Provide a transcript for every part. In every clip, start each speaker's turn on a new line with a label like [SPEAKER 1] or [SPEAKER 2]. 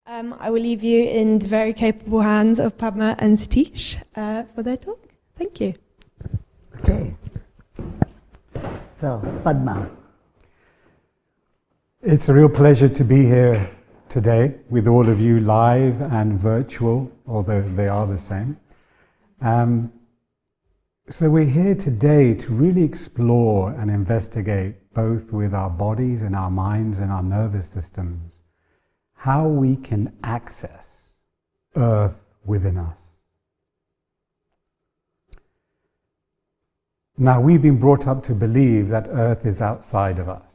[SPEAKER 1] I will leave you in the very capable hands of Padma and Satish for their talk. Thank you.
[SPEAKER 2] Okay. So, Padma.
[SPEAKER 3] It's a real pleasure to be here today with all of you, live and virtual, although they are the same. So we're here today to really explore and investigate, both with our bodies and our minds and our nervous systems, how we can access Earth within us. Now, we've been brought up to believe that Earth is outside of us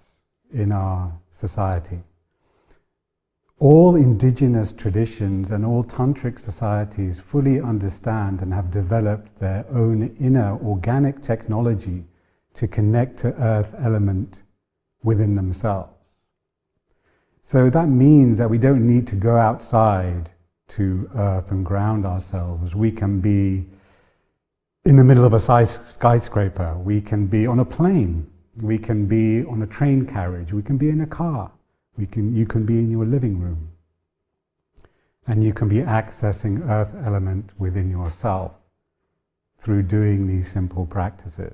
[SPEAKER 3] in our society. All indigenous traditions and all tantric societies fully understand and have developed their own inner organic technology to connect to Earth element within themselves. So that means that we don't need to go outside to Earth and ground ourselves. We can be in the middle of a skyscraper. We can be on a plane. We can be on a train carriage. We can be in a car. You can be in your living room. And you can be accessing Earth element within yourself through doing these simple practices.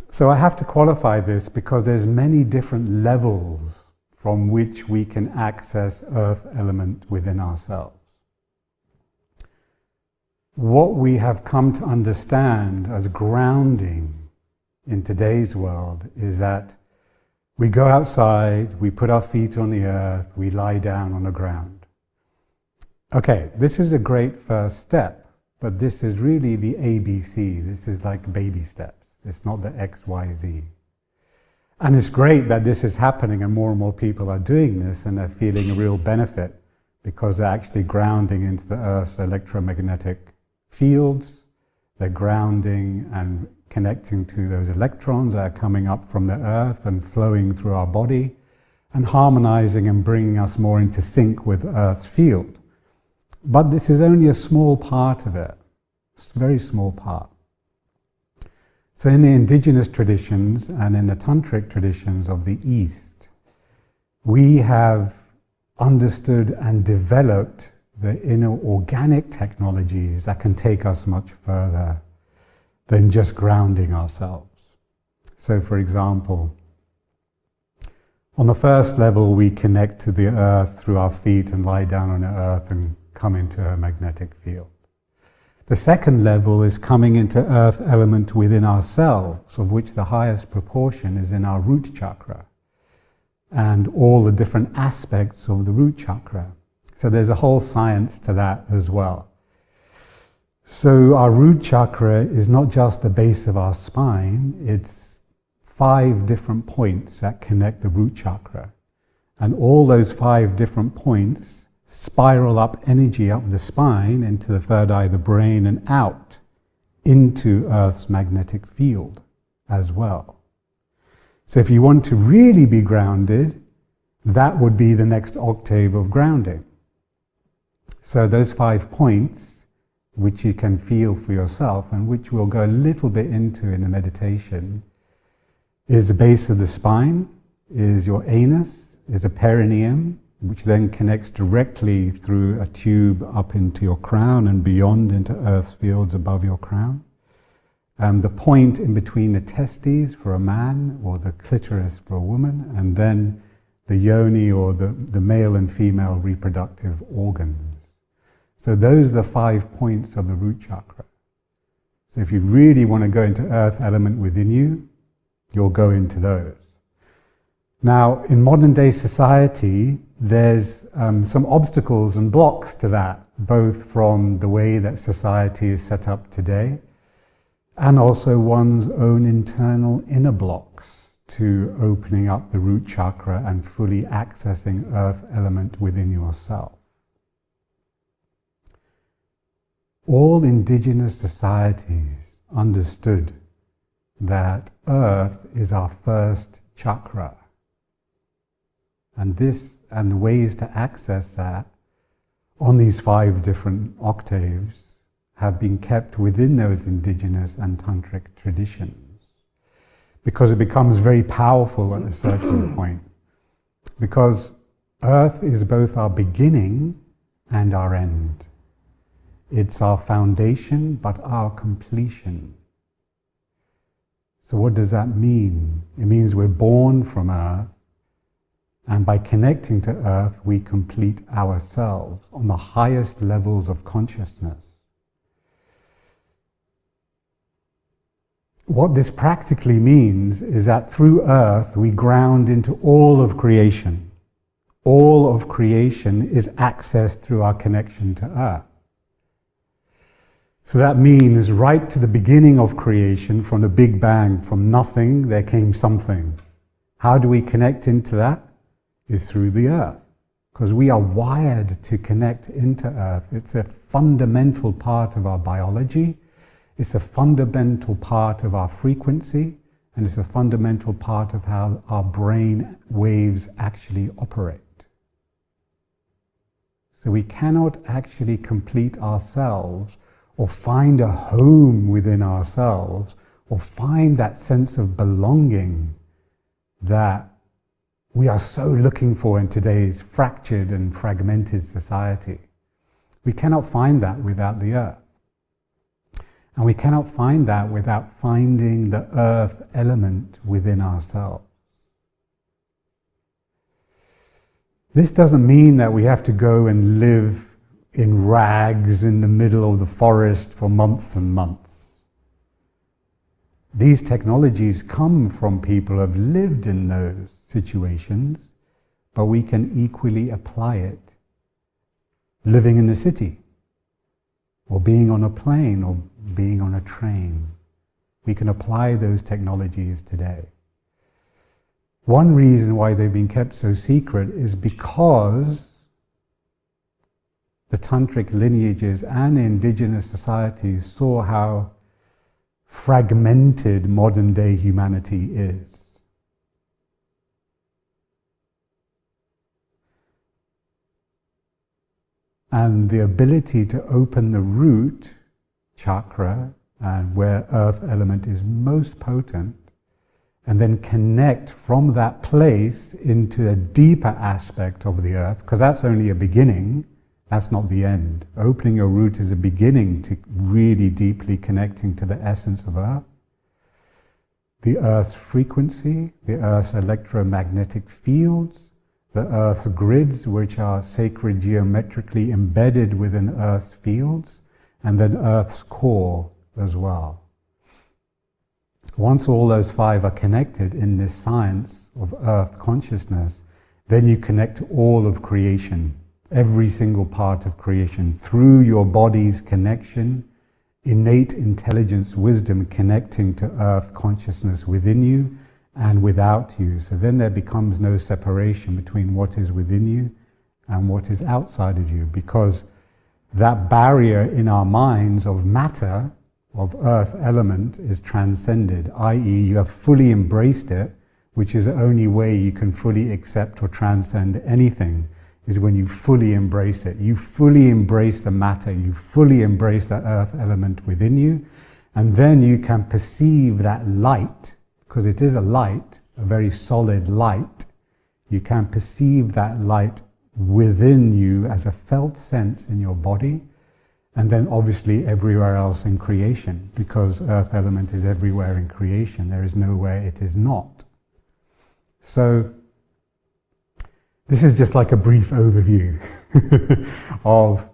[SPEAKER 3] So I have to qualify this because there's many different levels from which we can access Earth element within ourselves. What we have come to understand as grounding in today's world is that we go outside, we put our feet on the earth, we lie down on the ground. Okay, this is a great first step, but this is really the ABC. This is like baby steps. It's not the X, Y, Z. And it's great that this is happening and more people are doing this and they're feeling a real benefit because they're actually grounding into the Earth's electromagnetic fields. They're grounding and connecting to those electrons that are coming up from the Earth and flowing through our body and harmonizing and bringing us more into sync with Earth's field. But this is only a small part of it. It's a very small part. So in the indigenous traditions and in the tantric traditions of the East, we have understood and developed the inner organic technologies that can take us much further than just grounding ourselves. So for example, on the first level we connect to the earth through our feet and lie down on the earth and come into a magnetic field. The second level is coming into earth element within ourselves, of which the highest proportion is in our root chakra and all the different aspects of the root chakra. So there's a whole science to that as well. So our root chakra is not just the base of our spine, it's 5 different points that connect the root chakra. And all those 5 different points spiral up energy up the spine into the third eye, the brain, and out into Earth's magnetic field as well. So if you want to really be grounded, that would be the next octave of grounding. So those 5 points, which you can feel for yourself and which we'll go a little bit into in the meditation, is the base of the spine, is your anus, is a perineum, which then connects directly through a tube up into your crown and beyond into Earth's fields above your crown. The point in between the testes for a man or the clitoris for a woman, and then the yoni or the male and female reproductive organs. So those are the 5 points of the root chakra. So if you really want to go into earth element within you, you'll go into those. Now, in modern day society, there's some obstacles and blocks to that, both from the way that society is set up today, and also one's own internal inner blocks to opening up the root chakra and fully accessing earth element within yourself. All indigenous societies understood that earth is our first chakra. And the ways to access that on these 5 different octaves have been kept within those indigenous and tantric traditions, because it becomes very powerful at a certain point. Because Earth is both our beginning and our end. It's our foundation, but our completion. So what does that mean? It means we're born from Earth, and by connecting to Earth, we complete ourselves on the highest levels of consciousness. What this practically means is that through Earth, we ground into all of creation. All of creation is accessed through our connection to Earth. So that means right to the beginning of creation, from the Big Bang, from nothing, there came something. How do we connect into that? Is through the Earth. Because we are wired to connect into Earth. It's a fundamental part of our biology. It's a fundamental part of our frequency. And it's a fundamental part of how our brain waves actually operate. So we cannot actually complete ourselves or find a home within ourselves or find that sense of belonging that we are so looking for in today's fractured and fragmented society. We cannot find that without the Earth. And we cannot find that without finding the Earth element within ourselves. This doesn't mean that we have to go and live in rags in the middle of the forest for months and months. These technologies come from people who have lived in those situations, but we can equally apply it living in the city, or being on a plane, or being on a train. We can apply those technologies today. One reason why they've been kept so secret is because the tantric lineages and the indigenous societies saw how fragmented modern day humanity is. And the ability to open the root chakra, and where earth element is most potent, and then connect from that place into a deeper aspect of the earth, because that's only a beginning, that's not the end. Opening your root is a beginning to really deeply connecting to the essence of earth. The earth's frequency, the earth's electromagnetic fields, the earth's grids, which are sacred geometrically embedded within earth's fields, and then earth's core as well. Once all those five are connected in this science of earth consciousness, then you connect to all of creation, every single part of creation, through your body's connection, innate intelligence, wisdom connecting to earth consciousness within you and without you. So then there becomes no separation between what is within you and what is outside of you, because that barrier in our minds of matter, of earth element, is transcended, i.e. you have fully embraced it, which is the only way you can fully accept or transcend anything, is when you fully embrace it. You fully embrace the matter, you fully embrace the earth element within you, and then you can perceive that light, because it is a light, a very solid light. You can perceive that light within you as a felt sense in your body, and then obviously everywhere else in creation, because earth element is everywhere in creation. There is nowhere it is not. So this is just like a brief overview of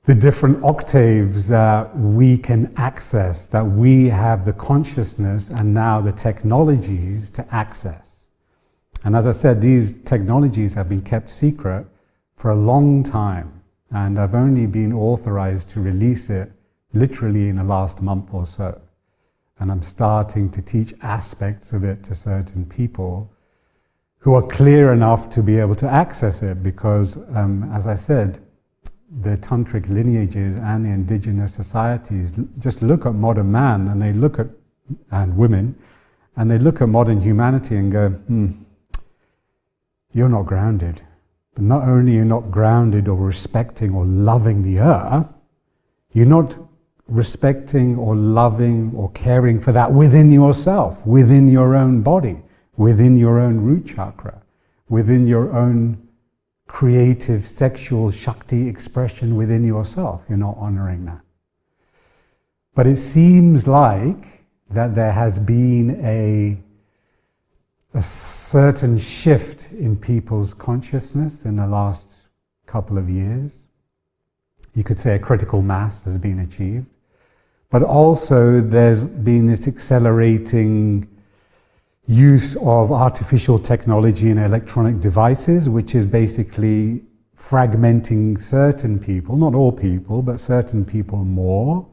[SPEAKER 3] the different octaves that we can access, that we have the consciousness and now the technologies to access. And as I said, these technologies have been kept secret for a long time. And I've only been authorized to release it literally in the last month or so. And I'm starting to teach aspects of it to certain people who are clear enough to be able to access it, because, as I said, the tantric lineages and the indigenous societies just look at modern man and they look at, and women, and they look at modern humanity and go, you're not grounded. But not only are you not grounded or respecting or loving the earth, you're not respecting or loving or caring for that within yourself, within your own body, within your own root chakra, within your own creative sexual Shakti expression within yourself. You're not honoring that. But it seems like that there has been a certain shift in people's consciousness in the last couple of years. You could say a critical mass has been achieved. But also there's been this accelerating use of artificial technology and electronic devices, which is basically fragmenting certain people, not all people, but certain people more,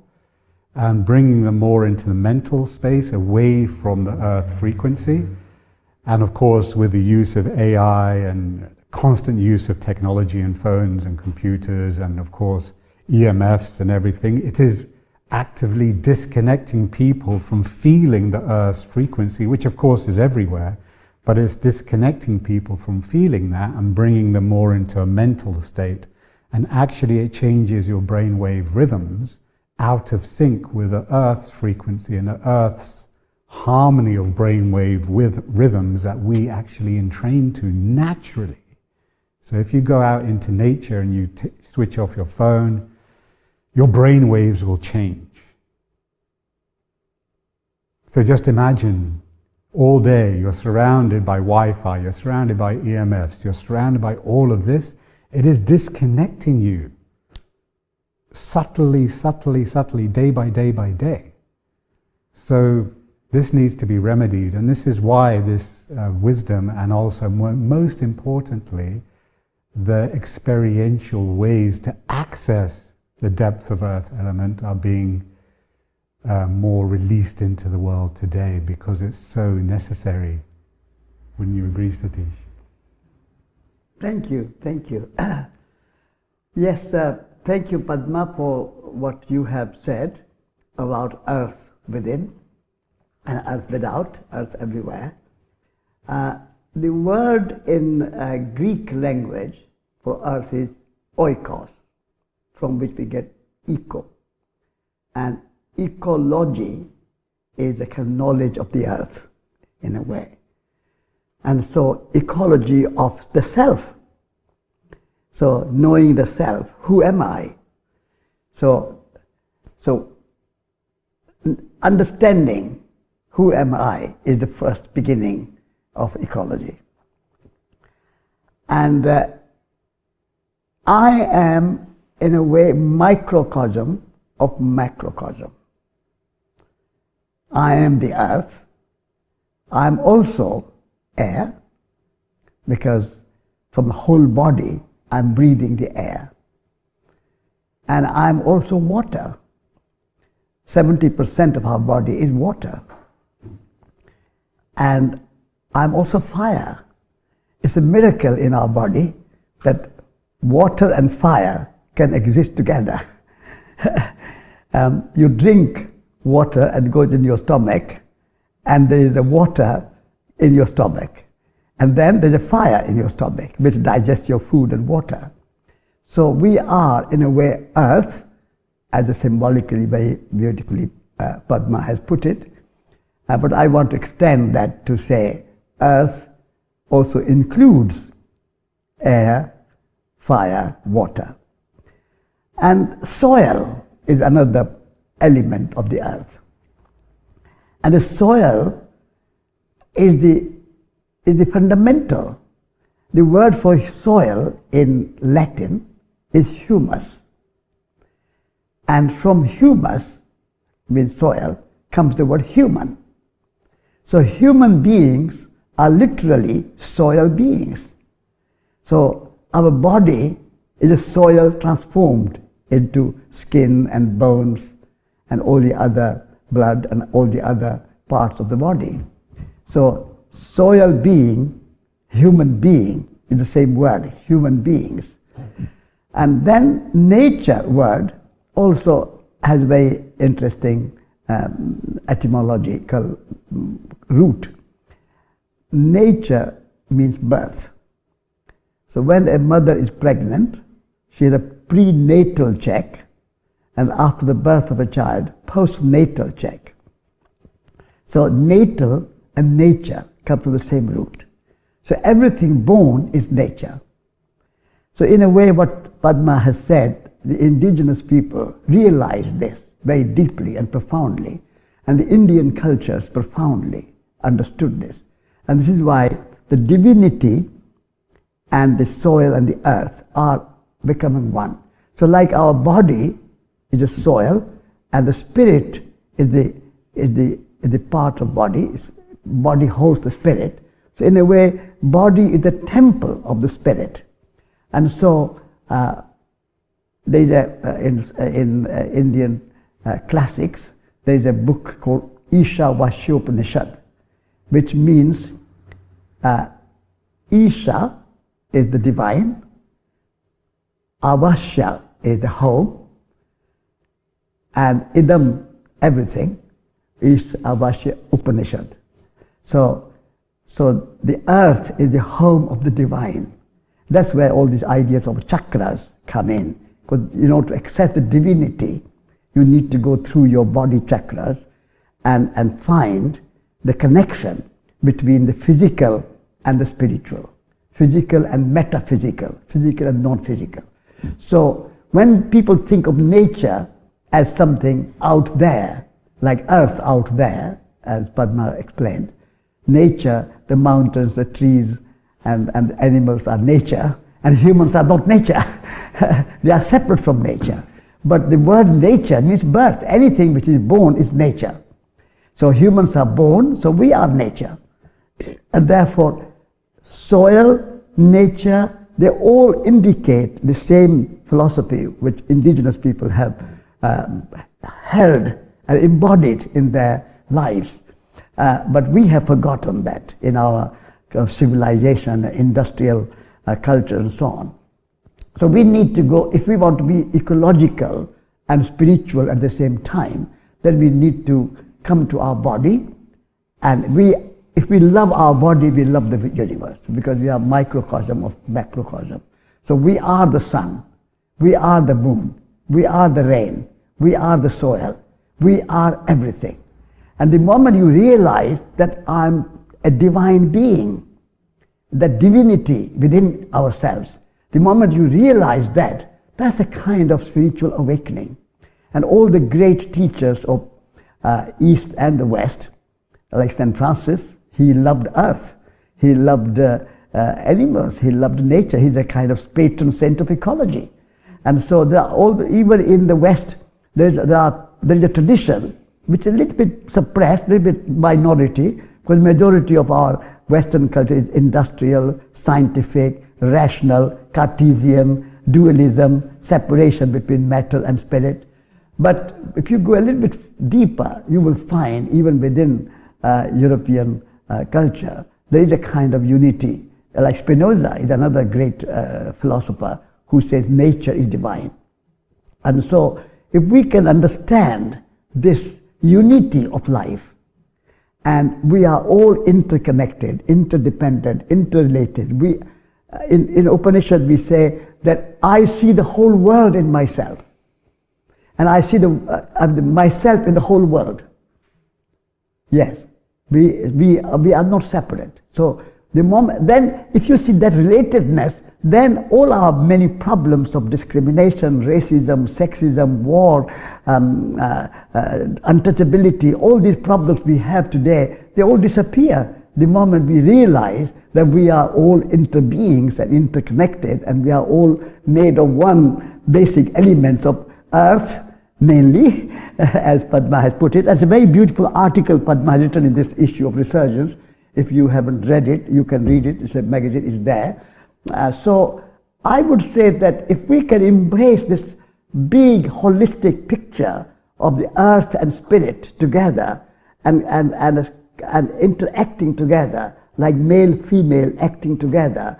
[SPEAKER 3] and bringing them more into the mental space, away from the earth frequency. And of course, with the use of AI and constant use of technology and phones and computers and of course EMFs and everything, it is actively disconnecting people from feeling the earth's frequency, which of course is everywhere, but it's disconnecting people from feeling that and bringing them more into a mental state. And actually it changes your brainwave rhythms out of sync with the earth's frequency and the earth's harmony of brainwave with rhythms that we actually entrain to naturally. So if you go out into nature and you switch off your phone, your brain waves will change. So just imagine all day you're surrounded by Wi-Fi, you're surrounded by EMFs, you're surrounded by all of this. It is disconnecting you subtly, day by day. So this needs to be remedied, and this is why this wisdom, and also most importantly, the experiential ways to access the depth of earth element are being more released into the world today, because it's so necessary. Wouldn't you agree, Satish?
[SPEAKER 2] Thank you. Yes, thank you, Padma, for what you have said about earth within and earth without, earth everywhere. The word in Greek language for earth is oikos, from which we get eco. And ecology is a kind of knowledge of the earth, in a way. And so ecology of the self. So knowing the self, who am I? So understanding who am I is the first beginning of ecology. And I am, in a way, microcosm of macrocosm. I am the earth. I am also air, because from the whole body I'm breathing the air. And I'm also water. 70% of our body is water. And I'm also fire. It's a miracle in our body that water and fire can exist together. You drink water and it goes in your stomach, and there is a water in your stomach. And then there's a fire in your stomach, which digests your food and water. So we are, in a way, earth, as a symbolically very beautifully Padma has put it. But I want to extend that to say earth also includes air, fire, water. And soil is another element of the earth. And the soil is the fundamental. The word for soil in Latin is humus. And from humus, means soil, comes the word human. So human beings are literally soil beings. So our body is a soil transformed into skin and bones and all the other blood and all the other parts of the body. So soil being, human being, is the same word, human beings. And then nature word also has very interesting etymological root. Nature means birth. So when a mother is pregnant, she has a prenatal check, and after the birth of a child, postnatal check. So natal and nature come from the same root. So everything born is nature. So in a way, what Padma has said, the indigenous people realized this very deeply and profoundly, and the Indian cultures profoundly understood this. And this is why the divinity and the soil and the earth are becoming one. So like our body is a soil, and the spirit is the part of body. Body holds the spirit. So in a way, body is the temple of the spirit. And so there is in Indian classics, there is a book called Ishavasyopanishad, which means Isha is the divine, Avasya is the home, and Idam, everything, is Avasya Upanishad. So the earth is the home of the divine. That's where all these ideas of chakras come in. Because to access the divinity, you need to go through your body chakras and find the connection between the physical and the spiritual, physical and metaphysical, physical and non-physical. So when people think of nature as something out there, like earth out there, as Padma explained, nature, the mountains, the trees, and animals are nature, and humans are not nature. They are separate from nature. But the word nature means birth. Anything which is born is nature. So humans are born, so we are nature. And therefore, soil, nature, they all indicate the same philosophy which indigenous people have held and embodied in their lives. But we have forgotten that in our civilization, industrial culture and so on. So we need to go, if we want to be ecological and spiritual at the same time, then we need to come to our body, and if we love our body, we love the universe, because we are microcosm of macrocosm. So we are the sun, we are the moon, we are the rain, we are the soil, we are everything. And the moment you realize that I'm a divine being, that divinity within ourselves, the moment you realize that, that's a kind of spiritual awakening. And all the great teachers of East and the West, like St. Francis, he loved earth, he loved animals, he loved nature. He's a kind of patron saint of ecology. And so there are even in the West, there is a tradition which is a little bit suppressed, a little bit minority, because majority of our Western culture is industrial, scientific, rational, Cartesian, dualism, separation between matter and spirit. But if you go a little bit deeper, you will find even within European culture, there is a kind of unity. Like Spinoza is another great philosopher who says nature is divine. And so if we can understand this unity of life, and we are all interconnected, interdependent, interrelated. In Upanishad we say that I see the whole world in myself, and I see myself in the whole world. Yes, we are not separate. So the moment, then if you see that relatedness, then all our many problems of discrimination, racism, sexism, war, untouchability, all these problems we have today, they all disappear the moment we realize that we are all interbeings and interconnected, and we are all made of one basic element of earth, mainly, as Padma has put it. It's a very beautiful article Padma has written in this issue of Resurgence. If you haven't read it, you can read it. It's a magazine, it's there. So I would say that if we can embrace this big holistic picture of the earth and spirit together and interacting together, like male, female acting together,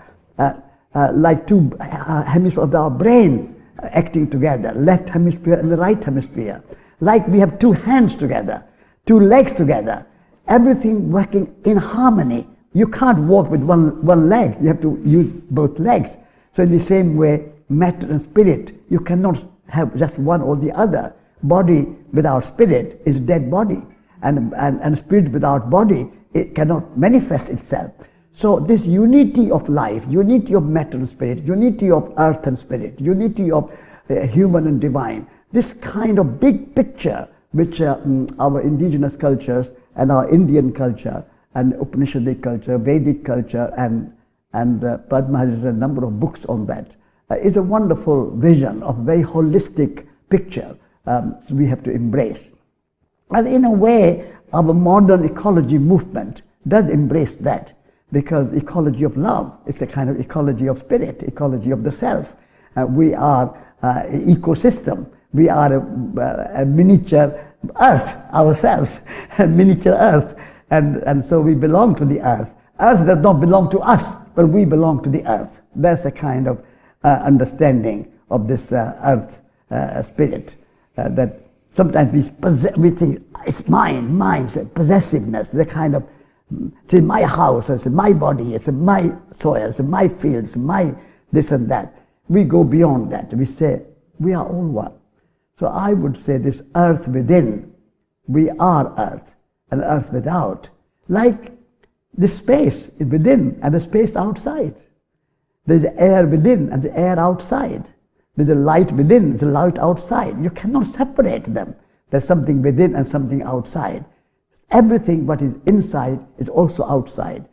[SPEAKER 2] like two hemispheres of our brain acting together, left hemisphere and the right hemisphere, like we have two hands together, two legs together, everything working in harmony. You can't walk with one leg, you have to use both legs. So in the same way, matter and spirit, you cannot have just one or the other. Body without spirit is dead body, and spirit without body, it cannot manifest itself. So this unity of life, unity of matter and spirit, unity of earth and spirit, unity of human and divine, this kind of big picture which our indigenous cultures and our Indian culture and Upanishadic culture, Vedic culture, and Padma has written a number of books on that, is a wonderful vision of very holistic picture we have to embrace. And in a way, our modern ecology movement does embrace that, because ecology of love is a kind of ecology of spirit, ecology of the self. We are an ecosystem. We are a miniature earth ourselves, a miniature earth. And so we belong to the earth. Earth does not belong to us, but we belong to the earth. That's a kind of understanding of this earth spirit that sometimes we think it's mine, it's a possessiveness, the kind of, it's in my house, it's in my body, it's in my soil, it's in my fields, it's my this and that. We go beyond that. We say, we are all one. So I would say this earth within, we are earth, and earth without, like the space within and the space outside. There's air within and the air outside. There's a light within, there's a light outside. You cannot separate them. There's something within and something outside. Everything what is inside is also outside.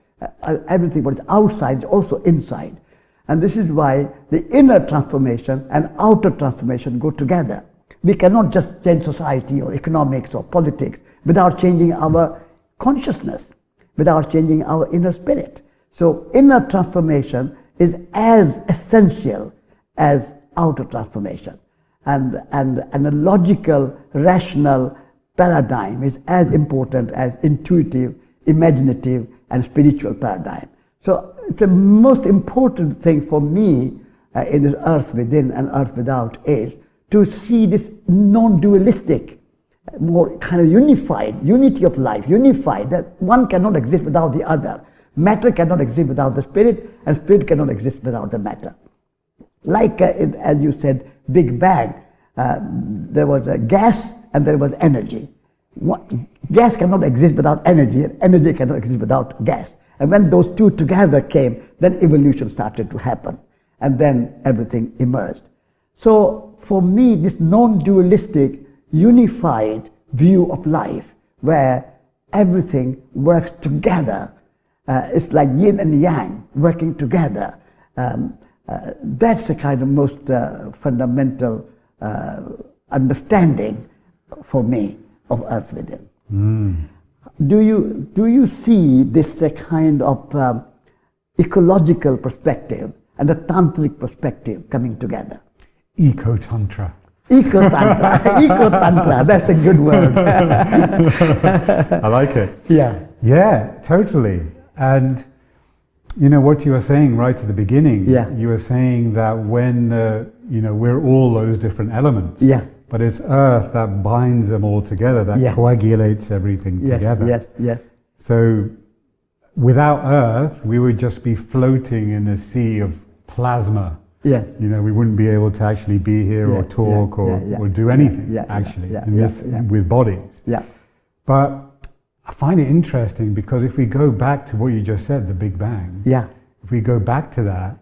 [SPEAKER 2] Everything what is outside is also inside. And this is why the inner transformation and outer transformation go together. We cannot just change society or economics or politics without changing our consciousness, without changing our inner spirit. So inner transformation is as essential as outer transformation. And a logical, rational paradigm is as important as intuitive, imaginative, and spiritual paradigm. So it's the most important thing for me in this earth within and earth without is to see this non-dualistic, more kind of unified, unity of life, unified, that one cannot exist without the other. Matter cannot exist without the spirit, and spirit cannot exist without the matter. Like, as you said, Big Bang, there was a gas and there was energy. Gas cannot exist without energy, and energy cannot exist without gas. And when those two together came, then evolution started to happen, and then everything emerged. So for me, this non-dualistic, unified view of life, where everything works together, it's like yin and yang working together. That's the kind of most fundamental understanding for me of earth within. Do you see this kind of ecological perspective and the tantric perspective coming together?
[SPEAKER 3] Eco-tantra.
[SPEAKER 2] Eco-tantra. Eco-tantra, that's a good word.
[SPEAKER 3] I like it.
[SPEAKER 2] Yeah.
[SPEAKER 3] Yeah, totally. And you know what you were saying right at the beginning, you were saying that when we're all those different elements, but it's earth that binds them all together, that coagulates everything together. Yes. So without earth, we would just be floating in a sea of plasma.
[SPEAKER 2] Yes.
[SPEAKER 3] We wouldn't be able to actually be here or talk or do anything with bodies.
[SPEAKER 2] Yeah.
[SPEAKER 3] But I find it interesting because if we go back to what you just said, the Big Bang, if we go back to that,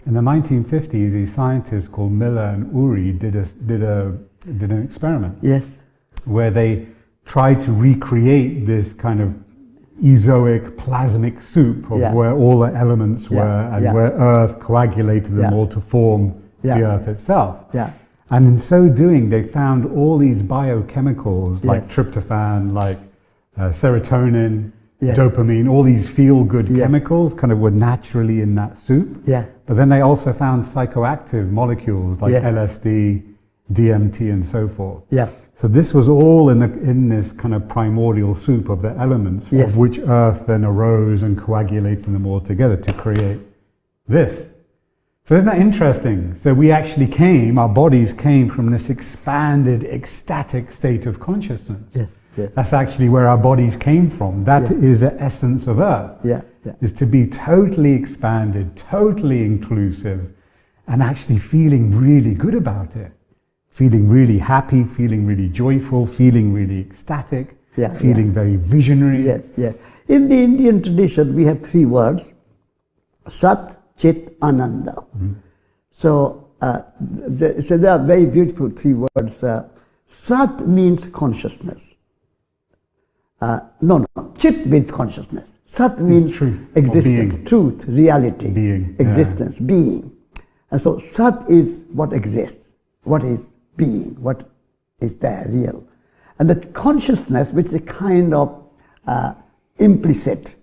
[SPEAKER 3] in the 1950s, these scientists called Miller and Urey did an experiment.
[SPEAKER 2] Yes.
[SPEAKER 3] Where they tried to recreate this kind of ezoic plasmic soup of where all the elements were and where Earth coagulated them all to form the Earth itself. And in so doing, they found all these biochemicals like tryptophan, like serotonin, dopamine, all these feel-good chemicals kind of were naturally in that soup. But then they also found psychoactive molecules like LSD, DMT, and so forth. So this was all in this kind of primordial soup of the elements, of which Earth then arose and coagulated them all together to create this. So isn't that interesting? So we actually our bodies came from this expanded, ecstatic state of consciousness. That's actually where our bodies came from. That is the essence of Earth, is to be totally expanded, totally inclusive, and actually feeling really good about it. Feeling really happy, feeling really joyful, feeling really ecstatic, feeling very visionary.
[SPEAKER 2] In the Indian tradition, we have three words. Sat, Chit, Ananda.
[SPEAKER 3] Mm-hmm.
[SPEAKER 2] So there are very beautiful three words. Sat means consciousness. No. Chit means consciousness. Sat means
[SPEAKER 3] truth,
[SPEAKER 2] existence, truth, reality,
[SPEAKER 3] being,
[SPEAKER 2] existence, being. And so Sat is what exists, what is being, what is there, real. And that consciousness, which is a kind of implicit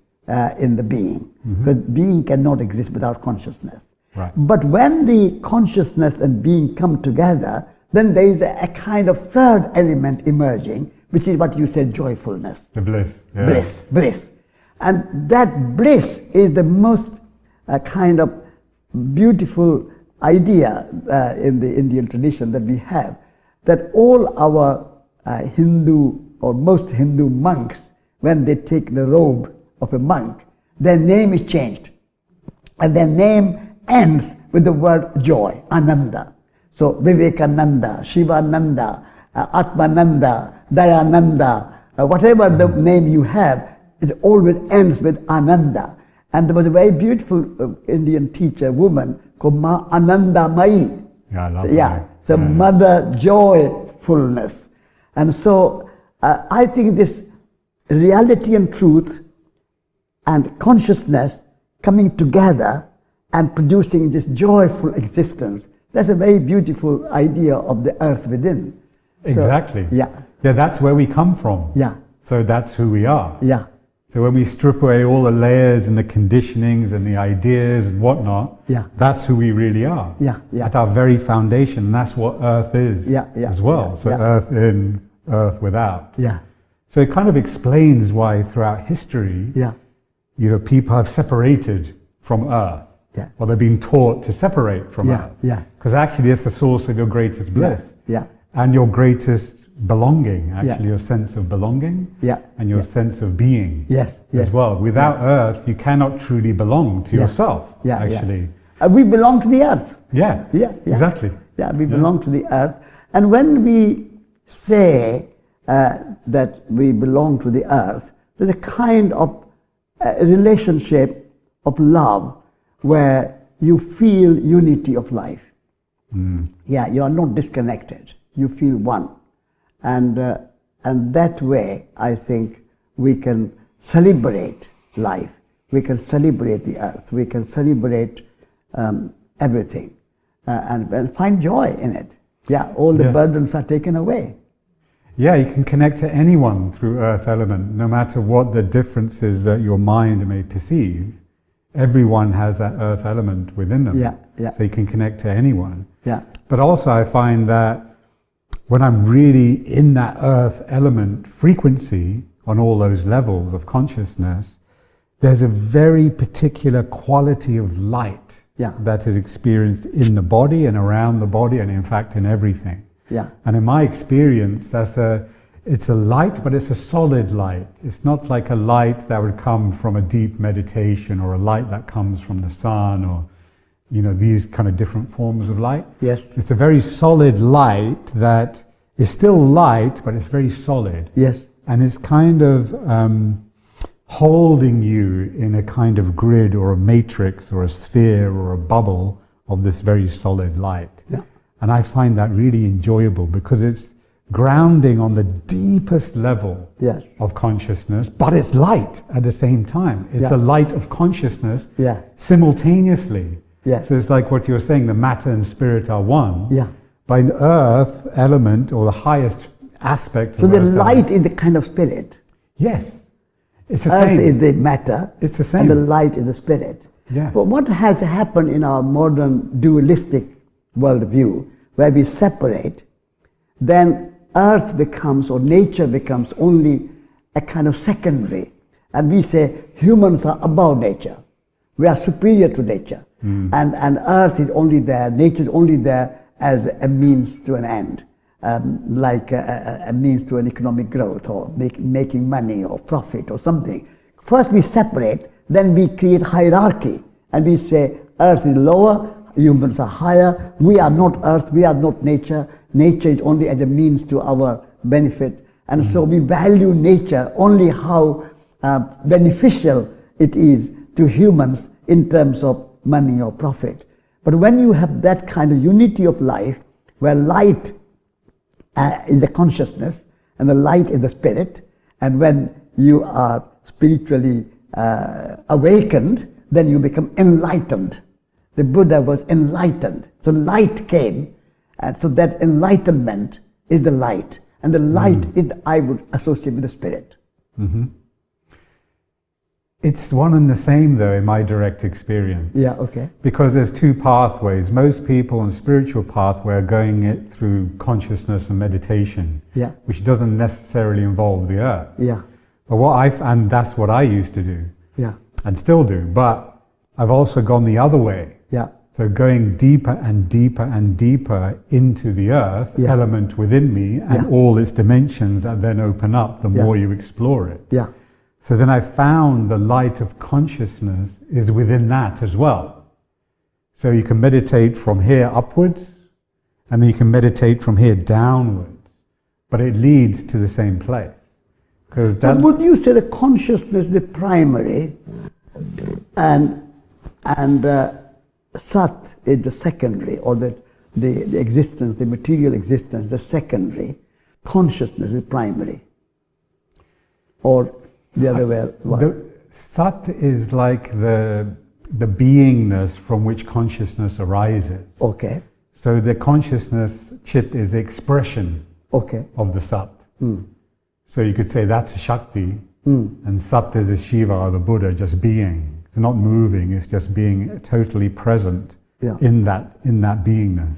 [SPEAKER 2] in the being, because being cannot exist without consciousness.
[SPEAKER 3] Right.
[SPEAKER 2] But when the consciousness and being come together, then there is a kind of third element emerging, which is what you said, joyfulness.
[SPEAKER 3] The bliss. Yeah.
[SPEAKER 2] Bliss. And that bliss is the most kind of beautiful idea in the Indian tradition that we have, that all our Hindu or most Hindu monks, when they take the robe of a monk, their name is changed. And their name ends with the word joy, Ananda. So Vivekananda, Shivananda, Atmananda, Dayananda, whatever the name you have, it always ends with Ananda. And there was a very beautiful Indian teacher, woman, called Ananda Mai.
[SPEAKER 3] Yeah, I love
[SPEAKER 2] that. So mother joyfulness. And so I think this reality and truth and consciousness coming together and producing this joyful existence, that's a very beautiful idea of the earth within.
[SPEAKER 3] Exactly.
[SPEAKER 2] So, yeah,
[SPEAKER 3] that's where we come from.
[SPEAKER 2] Yeah.
[SPEAKER 3] So that's who we are.
[SPEAKER 2] Yeah.
[SPEAKER 3] So when we strip away all the layers and the conditionings and the ideas and whatnot, that's who we really are.
[SPEAKER 2] Yeah.
[SPEAKER 3] At our very foundation, and that's what earth is as well. So earth in, earth without.
[SPEAKER 2] Yeah.
[SPEAKER 3] So it kind of explains why throughout history, people have separated from earth.
[SPEAKER 2] Yeah.
[SPEAKER 3] Or they've been taught to separate from earth.
[SPEAKER 2] Yeah.
[SPEAKER 3] Because actually it's the source of your greatest bliss.
[SPEAKER 2] Yeah.
[SPEAKER 3] And your greatest belonging, actually your sense of belonging and your sense of being as well. Without earth, you cannot truly belong to yourself, actually.
[SPEAKER 2] We belong to the earth.
[SPEAKER 3] Yeah, exactly.
[SPEAKER 2] Yeah, we belong to the earth. And when we say that we belong to the earth, there's a kind of relationship of love where you feel unity of life. Yeah, you are not disconnected. You feel one. And that way, I think we can celebrate life. We can celebrate the earth. We can celebrate everything and find joy in it. Yeah, all the burdens are taken away.
[SPEAKER 3] Yeah, you can connect to anyone through earth element, no matter what the differences that your mind may perceive. Everyone has that earth element within them. So you can connect to anyone. But also I find that when I'm really in that earth element frequency on all those levels of consciousness, there's a very particular quality of light that is experienced in the body and around the body and in fact in everything. And in my experience, it's a light, but it's a solid light. It's not like a light that would come from a deep meditation or a light that comes from the sun or these kind of different forms of light.
[SPEAKER 2] Yes.
[SPEAKER 3] It's a very solid light that is still light, but it's very solid.
[SPEAKER 2] Yes.
[SPEAKER 3] And it's kind of holding you in a kind of grid or a matrix or a sphere or a bubble of this very solid light. And I find that really enjoyable because it's grounding on the deepest level of consciousness, but it's light at the same time. It's a light of consciousness simultaneously. So it's like what you're saying, the matter and spirit are one. By an earth element, or the highest aspect of
[SPEAKER 2] so the
[SPEAKER 3] earth
[SPEAKER 2] light is the kind of spirit.
[SPEAKER 3] Yes. It's the
[SPEAKER 2] Earth
[SPEAKER 3] same.
[SPEAKER 2] is the matter.
[SPEAKER 3] It's the same.
[SPEAKER 2] And the light is the spirit. But what has happened in our modern dualistic worldview, where we separate, then earth becomes, or nature becomes, only a kind of secondary. And we say humans are above nature. We are superior to nature. And earth is only there, nature is only there as a means to an end, like a means to an economic growth or making money or profit or something. First we separate, then we create hierarchy and we say earth is lower, humans are higher, we are not earth, we are not nature, nature is only as a means to our benefit. And so we value nature only how beneficial it is to humans in terms of money or profit. But when you have that kind of unity of life, where light is the consciousness and the light is the spirit, and when you are spiritually awakened, then you become enlightened. The Buddha was enlightened. So light came, and so that enlightenment is the light. And the light is, I would associate with the spirit.
[SPEAKER 3] Mm-hmm. It's one and the same, though, in my direct experience.
[SPEAKER 2] Yeah, okay.
[SPEAKER 3] Because there's two pathways. Most people on spiritual pathway are going it through consciousness and meditation,
[SPEAKER 2] Yeah.
[SPEAKER 3] which doesn't necessarily involve the earth.
[SPEAKER 2] Yeah,
[SPEAKER 3] But and that's what I used to do,
[SPEAKER 2] yeah,
[SPEAKER 3] and still do. But I've also gone the other way.
[SPEAKER 2] yeah,
[SPEAKER 3] So going deeper and deeper and deeper into the earth
[SPEAKER 2] Yeah.
[SPEAKER 3] element within me and
[SPEAKER 2] Yeah.
[SPEAKER 3] all its dimensions that then open up the
[SPEAKER 2] Yeah.
[SPEAKER 3] more you explore it.
[SPEAKER 2] yeah,
[SPEAKER 3] So then I found the light of consciousness is within that as well. So you can meditate from here upwards, and then you can meditate from here downwards, but it leads to the same place.
[SPEAKER 2] But would you say the consciousness is the primary, and Sat is the secondary, or the existence, the material existence, the secondary, consciousness is primary, or the other way around?
[SPEAKER 3] Sat is like the beingness from which consciousness arises.
[SPEAKER 2] Okay,
[SPEAKER 3] So the consciousness, Chit, is the expression
[SPEAKER 2] okay,
[SPEAKER 3] of the Sat. So you could say that's Shakti, and Sat is a Shiva or the Buddha, just being. It's not moving, it's just being totally present
[SPEAKER 2] Yeah.
[SPEAKER 3] in that beingness.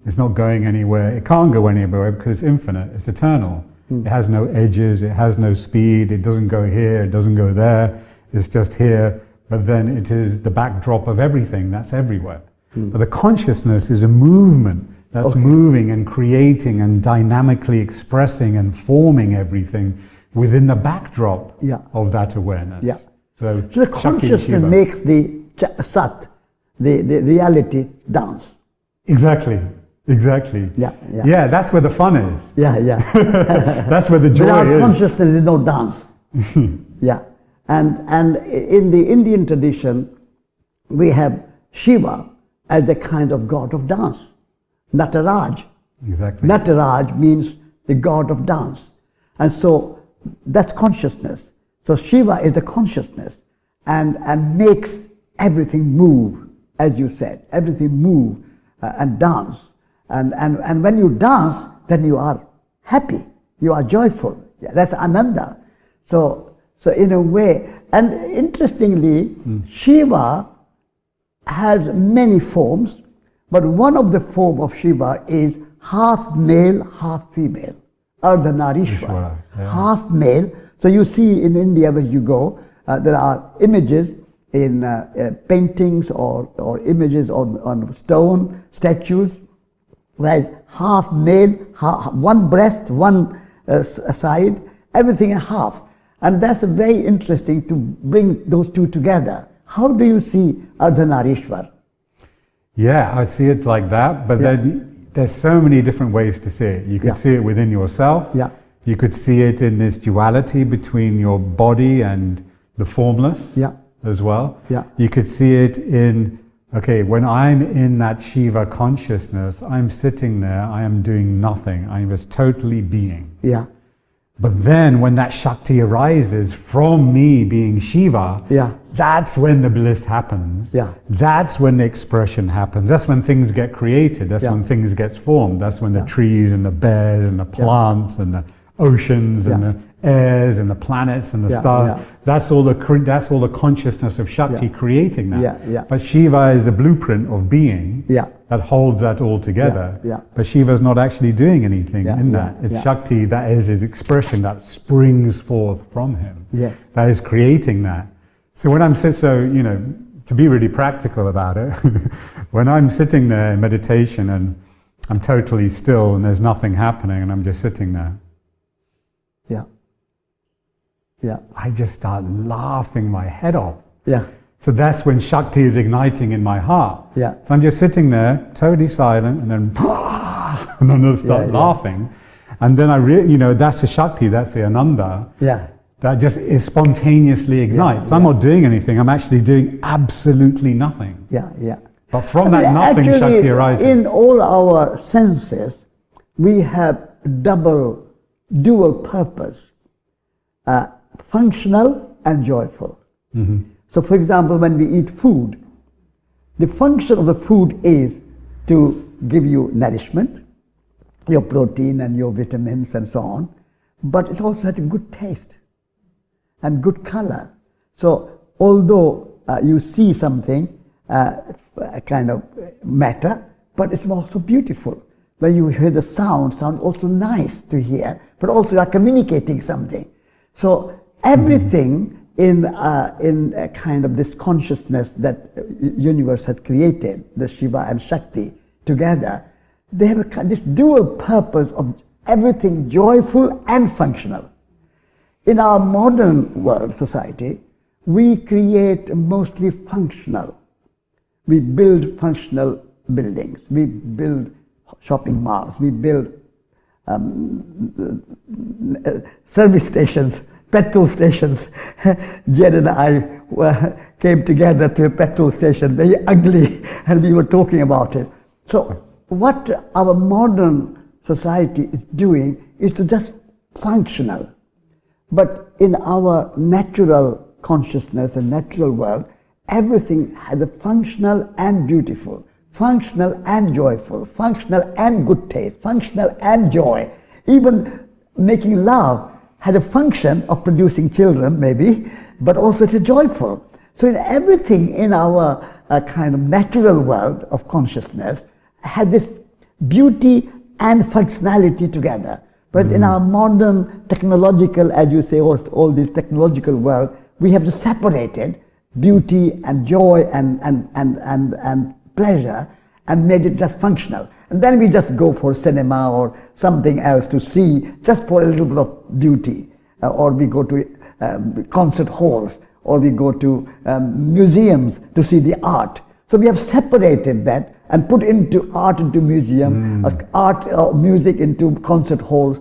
[SPEAKER 3] It's not going anywhere. It can't go anywhere because it's infinite, it's eternal. It has no edges, it has no speed, it doesn't go here, it doesn't go there, it's just here, but then it is the backdrop of everything that's everywhere. But the consciousness is a movement that's moving and creating and dynamically expressing and forming everything within the backdrop
[SPEAKER 2] Yeah.
[SPEAKER 3] of that awareness.
[SPEAKER 2] Yeah.
[SPEAKER 3] So
[SPEAKER 2] So the
[SPEAKER 3] Shakti
[SPEAKER 2] consciousness
[SPEAKER 3] Shiva.
[SPEAKER 2] makes the Sat, the reality, dance.
[SPEAKER 3] Exactly.
[SPEAKER 2] Yeah, yeah.
[SPEAKER 3] Yeah, that's where the fun is.
[SPEAKER 2] Yeah, yeah.
[SPEAKER 3] That's where the joy
[SPEAKER 2] Without
[SPEAKER 3] is.
[SPEAKER 2] consciousness, there is no dance. Yeah, and in the Indian tradition, we have Shiva as the kind of god of dance. Nataraj.
[SPEAKER 3] Exactly.
[SPEAKER 2] Nataraj means the god of dance, and so that's consciousness. So Shiva is the consciousness, and makes everything move, as you said, everything move and dance. And when you dance, then you are happy, you are joyful. Yeah, that's Ananda. So in a way, and interestingly, Shiva has many forms, but one of the form of Shiva is half male, half female, Ardhanarishwara,
[SPEAKER 3] Ishwara, yeah.
[SPEAKER 2] half male. So you see in India when you go, there are images in paintings or images on stone, statues, where it's half male, one breast, one side, everything in half. And that's very interesting to bring those two together. How do you see Ardhanarishwar?
[SPEAKER 3] Yeah, I see it like that, but then there's so many different ways to see it. You could see it within yourself.
[SPEAKER 2] Yeah.
[SPEAKER 3] You could see it in this duality between your body and the formless as well.
[SPEAKER 2] Yeah.
[SPEAKER 3] You could see it in, okay, when I'm in that Shiva consciousness, I'm sitting there, I am doing nothing. I am just totally being.
[SPEAKER 2] Yeah.
[SPEAKER 3] But then when that Shakti arises from me being Shiva, that's when the bliss happens.
[SPEAKER 2] Yeah.
[SPEAKER 3] That's when the expression happens. That's when things get created. That's when things get formed. That's when the trees and the bears and the plants and the oceans and the airs and the planets and the stars. That's all the consciousness of Shakti creating that. But Shiva is a blueprint of being that holds that all together. But Shiva's not actually doing anything in that. It's Shakti that is his expression that springs forth from him. That is creating that. So when I'm to be really practical about it, when I'm sitting there in meditation and I'm totally still and there's nothing happening and I'm just sitting there, I just start laughing my head off. So that's when Shakti is igniting in my heart. So I'm just sitting there, totally silent, and then and then I start laughing. And then that's the Shakti, that's the Ananda. that just spontaneously ignites. I'm not doing anything, I'm actually doing absolutely nothing.
[SPEAKER 2] Yeah, yeah.
[SPEAKER 3] But from that nothing,
[SPEAKER 2] actually,
[SPEAKER 3] Shakti arises.
[SPEAKER 2] in all our senses, we have dual purpose, functional and joyful.
[SPEAKER 3] Mm-hmm.
[SPEAKER 2] So for example, when we eat food, the function of the food is to give you nourishment, your protein and your vitamins and so on, but it also has a good taste and good color. So although you see something, kind of matter, but it's also beautiful. When you hear the sound also nice to hear, but also you are communicating something. So everything in a kind of this consciousness that universe has created, the Shiva and Shakti together, they have this dual purpose of everything joyful and functional. In our modern world society, we create mostly functional. We build functional buildings. We build shopping malls. We build service stations, petrol stations. Jed and I came together to a petrol station, very ugly, and we were talking about it. So what our modern society is doing is to just functional. But in our natural consciousness and natural world, everything has a functional and beautiful, functional and joyful, functional and good taste, functional and joy. Even making love has a function of producing children, maybe, but also it is joyful. So in everything in our kind of natural world of consciousness has this beauty and functionality together. But in our modern technological, as you say, all this technological world, we have just separated beauty and joy and pleasure and made it just functional. And then we just go for cinema or something else to see just for a little bit of beauty. Or we go to concert halls, or we go to museums to see the art. So we have separated that and put into art into museum, art or music into concert halls,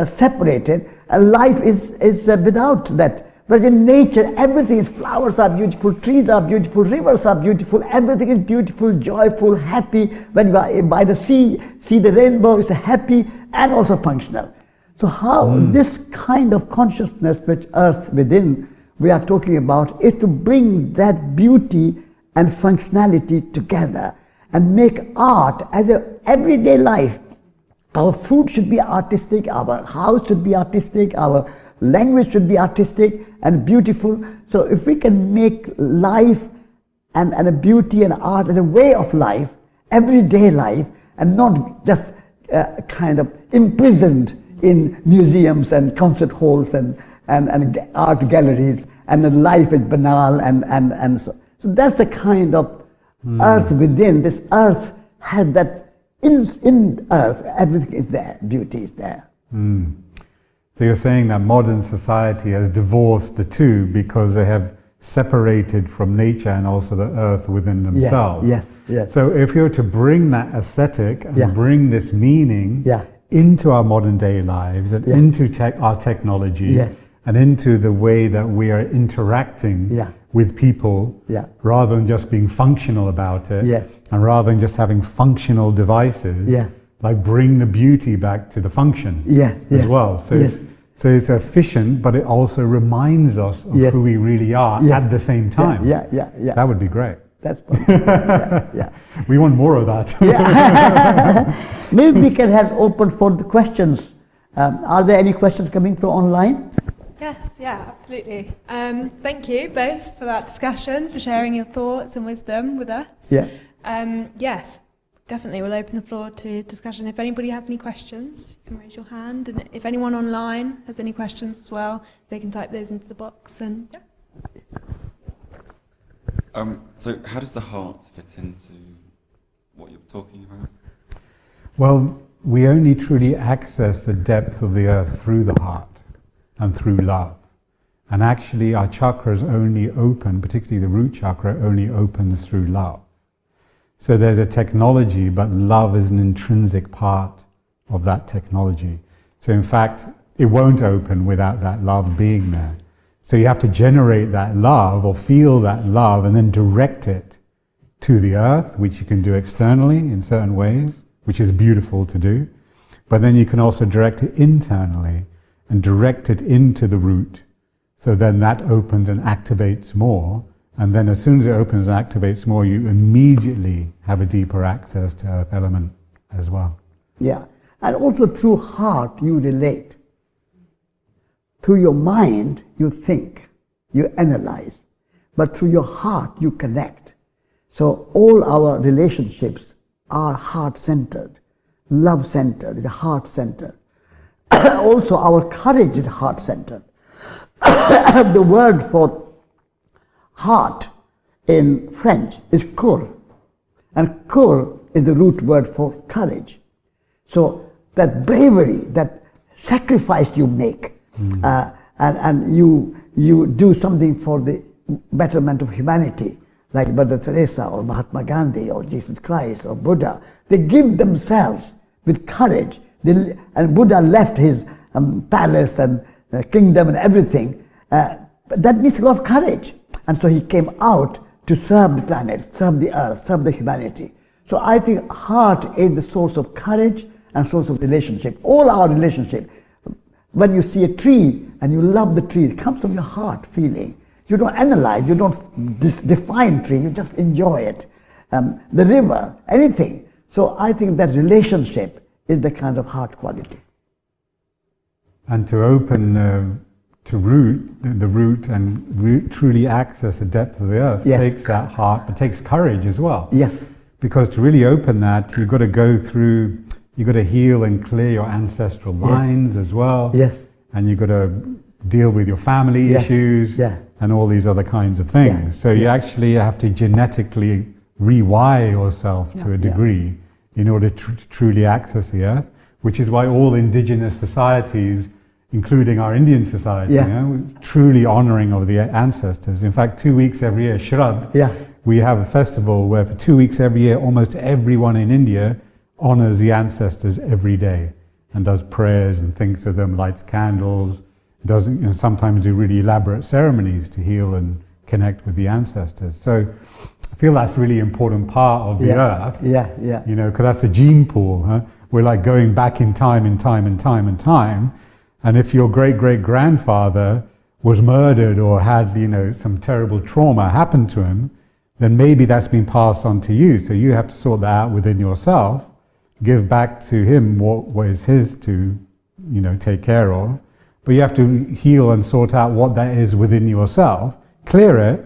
[SPEAKER 2] separated. And life is without that. But in nature, everything is, flowers are beautiful, trees are beautiful, rivers are beautiful, everything is beautiful, joyful, happy. When you are by the sea, see the rainbow, it's happy and also functional. So how this kind of consciousness which earth within we are talking about is to bring that beauty and functionality together and make art as an everyday life. Our food should be artistic, our house should be artistic, our language should be artistic and beautiful. So if we can make life and a beauty and art as a way of life, everyday life, and not just kind of imprisoned in museums and concert halls and art galleries, and then life is banal and so that's the kind of earth within. This earth has that, in earth everything is there, beauty is there.
[SPEAKER 3] So you're saying that modern society has divorced the two because they have separated from nature and also the earth within themselves.
[SPEAKER 2] Yes.
[SPEAKER 3] So if you were to bring that aesthetic and bring this meaning into our modern day lives and into our technology and into the way that we are interacting with people, rather than just being functional about it, and rather than just having functional devices, like bring the beauty back to the function as well. So it's efficient, but it also reminds us of who we really are at the same time. That would be great.
[SPEAKER 2] That's yeah.
[SPEAKER 3] We want more of that.
[SPEAKER 2] Maybe we can have open for the questions. Are there any questions coming from online?
[SPEAKER 1] Yes, absolutely. Thank you both for that discussion, for sharing your thoughts and wisdom with us. Yes, definitely we'll open the floor to discussion. If anybody has any questions, you can raise your hand, and if anyone online has any questions as well, they can type those into the box. And
[SPEAKER 4] so how does the heart fit into what you're talking about?
[SPEAKER 3] Well, we only truly access the depth of the earth through the heart and through love. And actually our chakras only open, particularly the root chakra, only opens through love. So there's a technology, but love is an intrinsic part of that technology. So in fact, it won't open without that love being there. So you have to generate that love or feel that love and then direct it to the earth, which you can do externally in certain ways, which is beautiful to do. But then you can also direct it internally and direct it into the root. So then that opens and activates more. And then as soon as it opens and activates more, you immediately have a deeper access to earth element as well.
[SPEAKER 2] Yeah. And also through heart you relate. Through your mind you think, you analyze. But through your heart you connect. So all our relationships are heart-centered. Love-centered is heart-centered. Also our courage is heart-centered. The word for heart in French is coeur. And coeur is the root word for courage. So that bravery, that sacrifice you make, and you do something for the betterment of humanity, like Mother Teresa or Mahatma Gandhi or Jesus Christ or Buddha. They give themselves with courage. And Buddha left his palace and kingdom and everything. But that means a lot of courage. And so he came out to serve the planet, serve the earth, serve the humanity. So I think heart is the source of courage and source of relationship. All our relationship. When you see a tree and you love the tree, it comes from your heart feeling. You don't analyze, you don't define tree, you just enjoy it. The river, anything. So I think that relationship is the kind of heart quality.
[SPEAKER 3] And to open the root and truly access the depth of the earth takes that heart, but takes courage as well.
[SPEAKER 2] Yes.
[SPEAKER 3] Because to really open that, you've got to go through, you've got to heal and clear your ancestral lines as well.
[SPEAKER 2] Yes.
[SPEAKER 3] And you've got to deal with your family issues and all these other kinds of things. So you actually have to genetically rewire yourself to a degree in order to truly access the earth, which is why all indigenous societies, including our Indian society, you know, truly honoring of the ancestors. In fact, 2 weeks every year, Shrad, we have a festival where for 2 weeks every year, almost everyone in India honors the ancestors every day and does prayers and thinks of them, lights candles, sometimes do really elaborate ceremonies to heal and connect with the ancestors. So I feel that's a really important part of the earth. You know, because that's a gene pool. Huh? We're like going back in time. And if your great-great-grandfather was murdered or had, you know, some terrible trauma happen to him, then maybe that's been passed on to you. So you have to sort that out within yourself, give back to him what is his to, you know, take care of. But you have to heal and sort out what that is within yourself, clear it,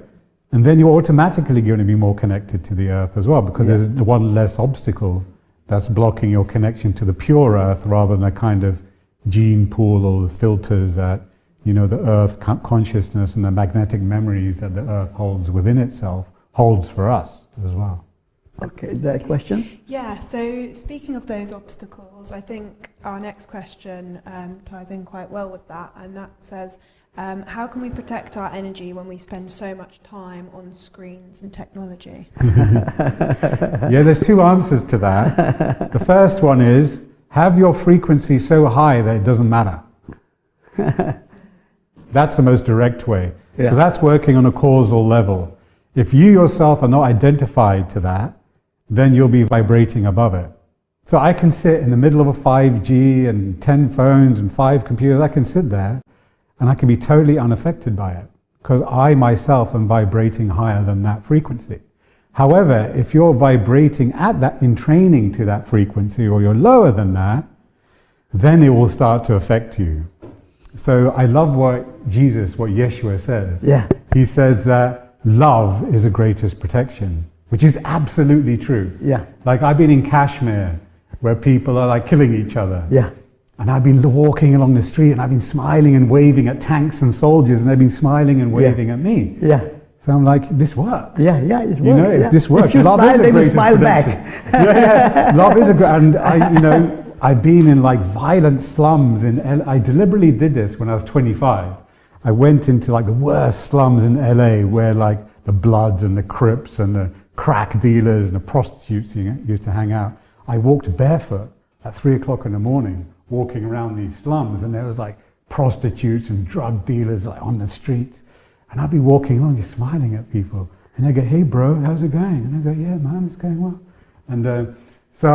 [SPEAKER 3] and then you're automatically going to be more connected to the earth as well, because there's one less obstacle that's blocking your connection to the pure earth rather than a kind of gene pool or the filters that, you know, the earth consciousness and the magnetic memories that the earth holds within itself holds for us as well.
[SPEAKER 2] Okay, is there a question?
[SPEAKER 1] Yeah, so speaking of those obstacles, I think our next question ties in quite well with that, and that says, how can we protect our energy when we spend so much time on screens and technology?
[SPEAKER 3] Yeah, there's two answers to that. The first one is, have your frequency so high that it doesn't matter. That's the most direct way. So that's working on a causal level. If you yourself are not identified to that, then you'll be vibrating above it. So I can sit in the middle of a 5G and 10 phones and 5 computers, I can sit there and I can be totally unaffected by it because I myself am vibrating higher than that frequency. However, if you're vibrating at that, in training to that frequency, or you're lower than that, then it will start to affect you. So I love what Yeshua says. He says that love is the greatest protection, which is absolutely true. Like I've been in Kashmir, where people are like killing each other. And I've been walking along the street and I've been smiling and waving at tanks and soldiers, and they've been smiling and waving at me. So I'm like, this works.
[SPEAKER 2] It works.
[SPEAKER 3] You know, if this works,
[SPEAKER 2] if you
[SPEAKER 3] love
[SPEAKER 2] smile,
[SPEAKER 3] is a
[SPEAKER 2] they will
[SPEAKER 3] great
[SPEAKER 2] smile back.
[SPEAKER 3] Love is a great, and I've been in like violent slums in I deliberately did this when I was 25. I went into like the worst slums in LA where like the Bloods and the Crips and the crack dealers and the prostitutes used to hang out. I walked barefoot at 3 o'clock in the morning, walking around these slums, and there was like prostitutes and drug dealers like on the streets, and I'd be walking along just smiling at people, and they go, "Hey bro, how's it going?" And I go, "Yeah man, it's going well." And so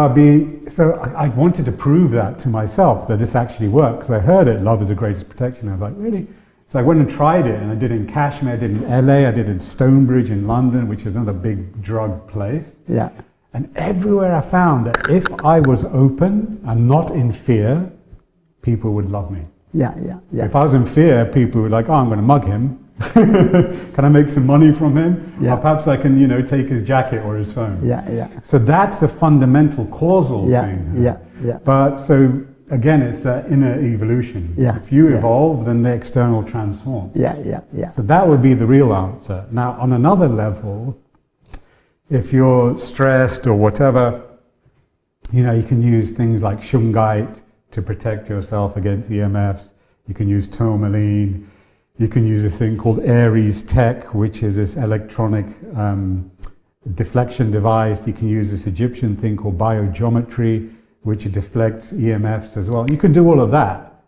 [SPEAKER 3] I wanted to prove that to myself, that this actually worked, because I heard it, love is the greatest protection. I was like, really? So I went and tried it, and I did it in Kashmir, I did it in LA, I did it in Stonebridge in London, which is another big drug place.
[SPEAKER 2] Yeah.
[SPEAKER 3] And everywhere I found that if I was open and not in fear, people would love me.
[SPEAKER 2] Yeah.
[SPEAKER 3] If I was in fear, people were like, "Oh, I'm going to mug him. Can I make some money from him?
[SPEAKER 2] Yeah.
[SPEAKER 3] Or perhaps I can, take his jacket or his phone."
[SPEAKER 2] Yeah.
[SPEAKER 3] So that's the fundamental causal thing.
[SPEAKER 2] Yeah.
[SPEAKER 3] But so again, it's that inner evolution.
[SPEAKER 2] Yeah.
[SPEAKER 3] If you evolve, then the external transforms.
[SPEAKER 2] Yeah.
[SPEAKER 3] So that would be the real answer. Now, on another level, if you're stressed or whatever, you can use things like shungite to protect yourself against EMFs. You can use tourmaline. You can use a thing called Aries Tech, which is this electronic deflection device. You can use this Egyptian thing called biogeometry, which deflects EMFs as well. You can do all of that.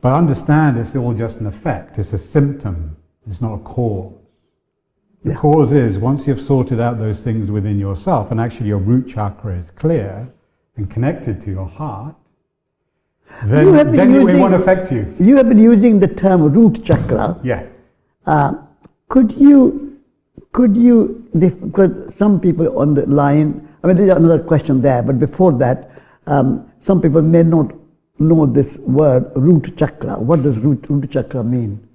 [SPEAKER 3] But understand it's all just an effect. It's a symptom. It's not a cause. The cause is, once you've sorted out those things within yourself, and actually your root chakra is clear and connected to your heart, then it won't affect you.
[SPEAKER 2] You have been using the term root chakra.
[SPEAKER 3] Yeah.
[SPEAKER 2] Could you, because some people on the line, there's another question there, but before that, some people may not know this word, root chakra. What does root chakra mean?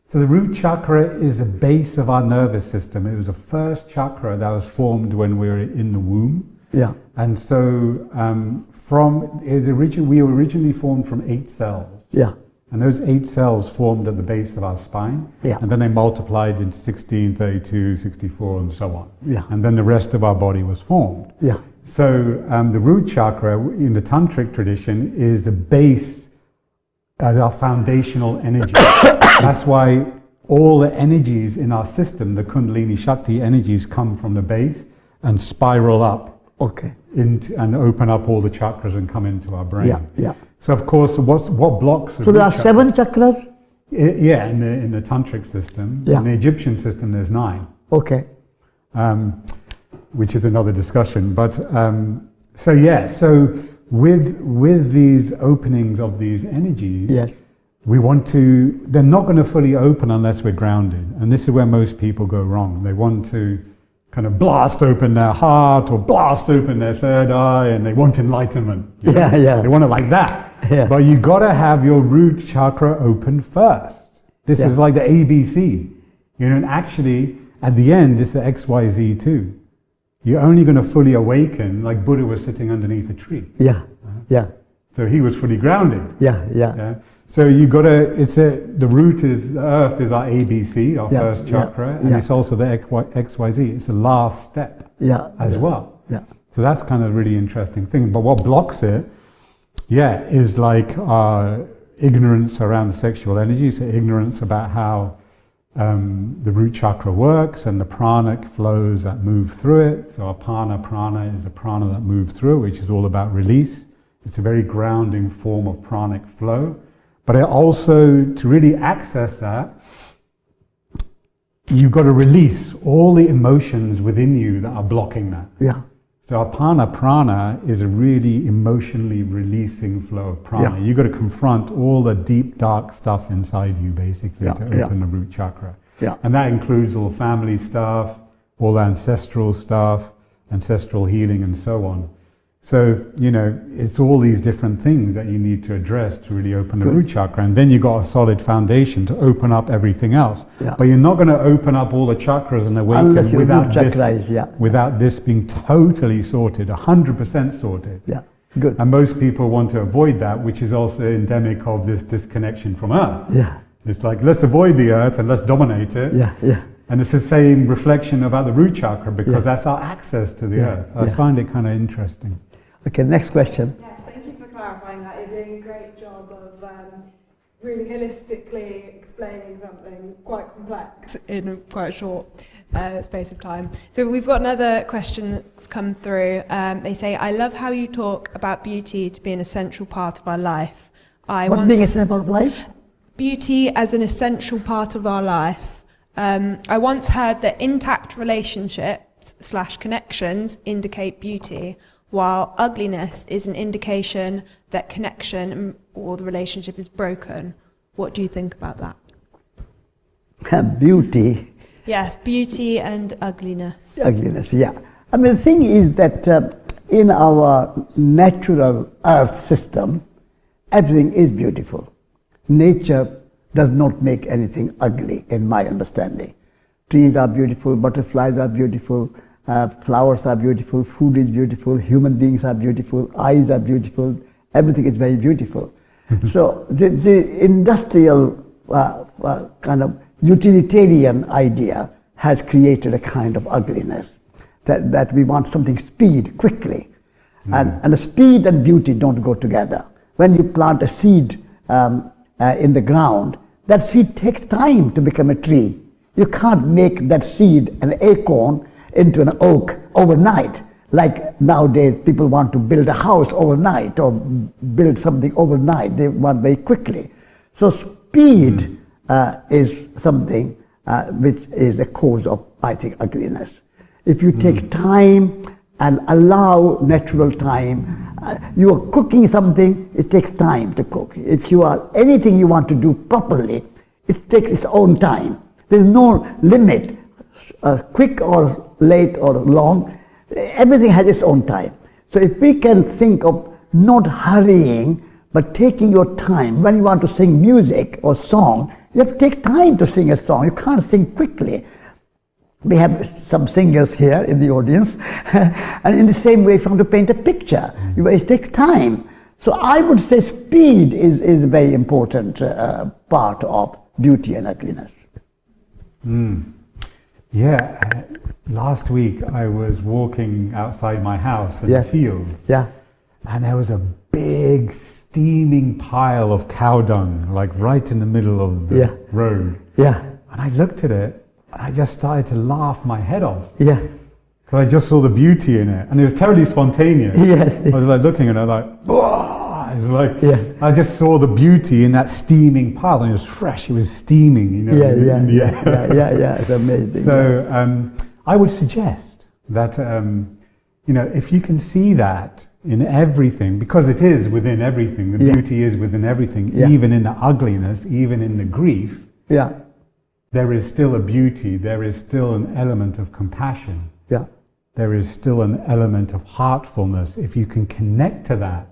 [SPEAKER 3] So the root chakra is the base of our nervous system. It was the first chakra that was formed when we were in the womb.
[SPEAKER 2] Yeah.
[SPEAKER 3] And so we were originally formed from 8 cells.
[SPEAKER 2] Yeah.
[SPEAKER 3] And those 8 cells formed at the base of our spine.
[SPEAKER 2] Yeah.
[SPEAKER 3] And then they multiplied into 16, 32, 64, and so on.
[SPEAKER 2] Yeah.
[SPEAKER 3] And then the rest of our body was formed.
[SPEAKER 2] Yeah.
[SPEAKER 3] So the root chakra in the tantric tradition is the base, our foundational energy. That's why all the energies in our system, the Kundalini Shakti energies, come from the base and spiral up.
[SPEAKER 2] Okay.
[SPEAKER 3] And open up all the chakras and come into our brain.
[SPEAKER 2] Yeah.
[SPEAKER 3] So of course, what blocks?
[SPEAKER 2] So there are 7 chakras?
[SPEAKER 3] In the tantric system.
[SPEAKER 2] Yeah.
[SPEAKER 3] In the Egyptian system, there's 9.
[SPEAKER 2] Okay.
[SPEAKER 3] Which is another discussion. But so with these openings of these energies,
[SPEAKER 2] yes,
[SPEAKER 3] they're not going to fully open unless we're grounded. And this is where most people go wrong. They want to kind of blast open their heart or blast open their third eye, and they want enlightenment.
[SPEAKER 2] Yeah.
[SPEAKER 3] They want it like that.
[SPEAKER 2] Yeah.
[SPEAKER 3] But you got to have your root chakra open first. This is like the ABC. And actually, at the end, it's the XYZ too. You're only going to fully awaken like Buddha was sitting underneath a tree.
[SPEAKER 2] Yeah.
[SPEAKER 3] So he was fully grounded.
[SPEAKER 2] Yeah.
[SPEAKER 3] So you got to, the root is, the earth is our ABC, our first chakra, and it's also the XYZ, it's the last step as well.
[SPEAKER 2] Yeah.
[SPEAKER 3] So that's kind of a really interesting thing. But what blocks it, is like ignorance around sexual energy, so ignorance about how the root chakra works and the pranic flows that move through it. So apana prana is a prana that moves through, which is all about release. It's a very grounding form of pranic flow. But also, to really access that, you've got to release all the emotions within you that are blocking that.
[SPEAKER 2] Yeah.
[SPEAKER 3] So apana prana is a really emotionally releasing flow of prana. You've got to confront all the deep, dark stuff inside you, basically, to open the root chakra.
[SPEAKER 2] Yeah.
[SPEAKER 3] And that includes all family stuff, all the ancestral stuff, ancestral healing, and so on. So, it's all these different things that you need to address to really open the root chakra. And then you've got a solid foundation to open up everything else. Yeah. But you're not going to open up all the chakras and awaken without this being totally sorted, 100% sorted.
[SPEAKER 2] Yeah, good.
[SPEAKER 3] And most people want to avoid that, which is also endemic of this disconnection from Earth.
[SPEAKER 2] Yeah.
[SPEAKER 3] It's like, let's avoid the Earth and let's dominate it.
[SPEAKER 2] Yeah.
[SPEAKER 3] And it's the same reflection about the root chakra, because that's our access to the Earth. I find it kind of interesting.
[SPEAKER 2] Okay, next question.
[SPEAKER 1] Yes, thank you for clarifying that. You're doing a great job of really holistically explaining something quite complex in quite a short space of time. So we've got another question that's come through. They say, I love how you talk about beauty to be an essential part of our life.
[SPEAKER 2] What being essential part of life?
[SPEAKER 1] Beauty as an essential part of our life. I once heard that intact relationships / connections indicate beauty, while ugliness is an indication that connection or the relationship is broken. What do you think about that?
[SPEAKER 2] Beauty.
[SPEAKER 1] Yes, beauty and ugliness.
[SPEAKER 2] Ugliness, yeah. I mean, the thing is that in our natural earth system, everything is beautiful. Nature does not make anything ugly, in my understanding. Trees are beautiful, butterflies are beautiful, flowers are beautiful, food is beautiful, human beings are beautiful, eyes are beautiful, everything is very beautiful. So the industrial kind of utilitarian idea has created a kind of ugliness, that we want something speed, quickly. And the speed and beauty don't go together. When you plant a seed in the ground, that seed takes time to become a tree. You can't make that seed, an acorn, into an oak overnight. Like nowadays, people want to build a house overnight or build something overnight. They want very quickly. So speed is something which is a cause of, I think, ugliness. If you take time and allow natural time, you are cooking something, it takes time to cook. If you are anything you want to do properly, it takes its own time. There's no limit, quick or late or long. Everything has its own time. So if we can think of not hurrying, but taking your time. When you want to sing music or song, you have to take time to sing a song. You can't sing quickly. We have some singers here in the audience. And in the same way, if you want to paint a picture, it takes time. So I would say speed is a very important part of beauty and ugliness.
[SPEAKER 3] Yeah, last week I was walking outside my house in the fields. Yeah. And there was a big steaming pile of cow dung, like right in the middle of the road. Yeah. And I looked at it, and I just started to laugh my head off. Yeah. Because I just saw the beauty in it, and it was terribly spontaneous. Yes. I was like looking at it, like, whoa! It's like, I just saw the beauty in that steaming pile, and it was fresh. It was steaming, you know.
[SPEAKER 2] Yeah. It's amazing.
[SPEAKER 3] So I would suggest that you know, if you can see that in everything, because it is within everything, the beauty is within everything, even in the ugliness, even in the grief. Yeah. There is still a beauty. There is still an element of compassion. Yeah. There is still an element of heartfulness. If you can connect to that,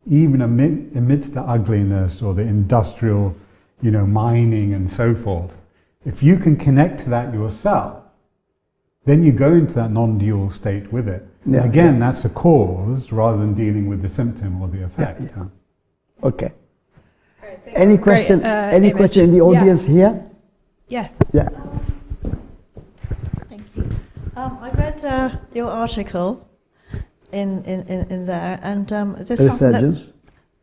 [SPEAKER 3] even amidst the ugliness or the industrial, you know, mining and so forth, if you can connect to that yourself, then you go into that non-dual state with it. Yeah. Again, that's a cause rather than dealing with the symptom or the effect.
[SPEAKER 2] Yeah. Okay. Any question? Any question in the audience here?
[SPEAKER 1] Yes.
[SPEAKER 2] Yeah.
[SPEAKER 5] Thank you. I read your article in there, and there's
[SPEAKER 2] Resurgence.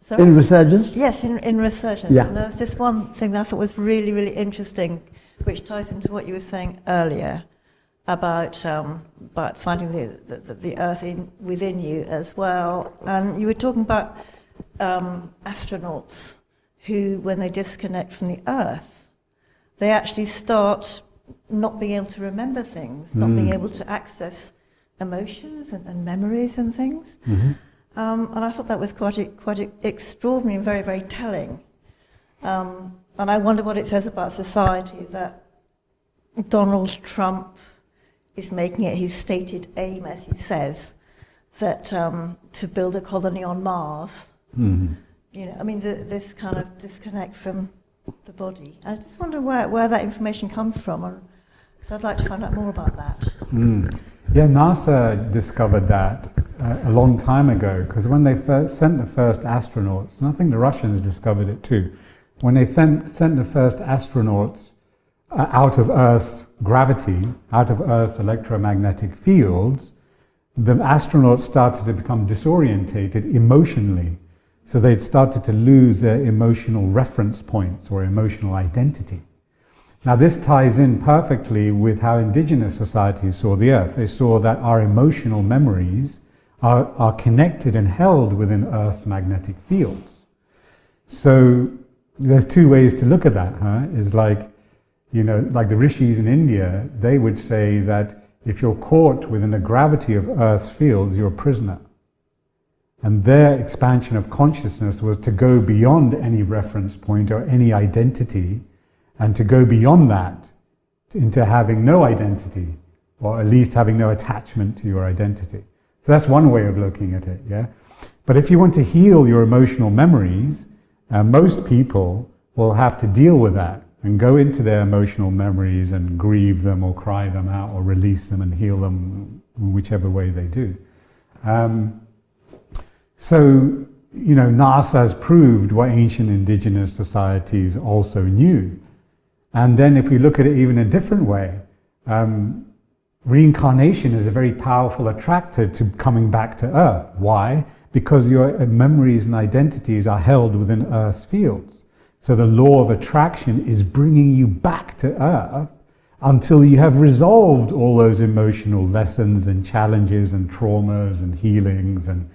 [SPEAKER 2] Sorry? In Resurgence?
[SPEAKER 5] Yes, in Resurgence. Yeah. And there was just one thing that I thought was really, really interesting, which ties into what you were saying earlier about finding the earth within you as well. And you were talking about astronauts who, when they disconnect from the earth, they actually start not being able to remember things, not being able to access emotions and memories and things. Mm-hmm. And I thought that was quite extraordinary and very, very telling. And I wonder what it says about society that Donald Trump is making it his stated aim, as he says, that to build a colony on Mars. Mm-hmm. You know, I mean, this kind of disconnect from the body. I just wonder where that information comes from, because I'd like to find out more about that.
[SPEAKER 3] Yeah, NASA discovered that a long time ago, because when they sent the first astronauts, and I think the Russians discovered it too, when they sent the first astronauts out of Earth's gravity, out of Earth's electromagnetic fields, the astronauts started to become disorientated emotionally. So they'd started to lose their emotional reference points or emotional identity. Now this ties in perfectly with how indigenous societies saw the earth. They saw that our emotional memories are connected and held within Earth's magnetic fields. So there's two ways to look at that, Is like, like the rishis in India, they would say that if you're caught within the gravity of Earth's fields, you're a prisoner. And their expansion of consciousness was to go beyond any reference point or any identity, and to go beyond that into having no identity, or at least having no attachment to your identity. So that's one way of looking at it, yeah? But if you want to heal your emotional memories, most people will have to deal with that and go into their emotional memories and grieve them or cry them out or release them and heal them whichever way they do. So, NASA has proved what ancient indigenous societies also knew. And then if we look at it even a different way, reincarnation is a very powerful attractor to coming back to Earth. Why? Because your memories and identities are held within Earth's fields. So the law of attraction is bringing you back to Earth until you have resolved all those emotional lessons and challenges and traumas and healings and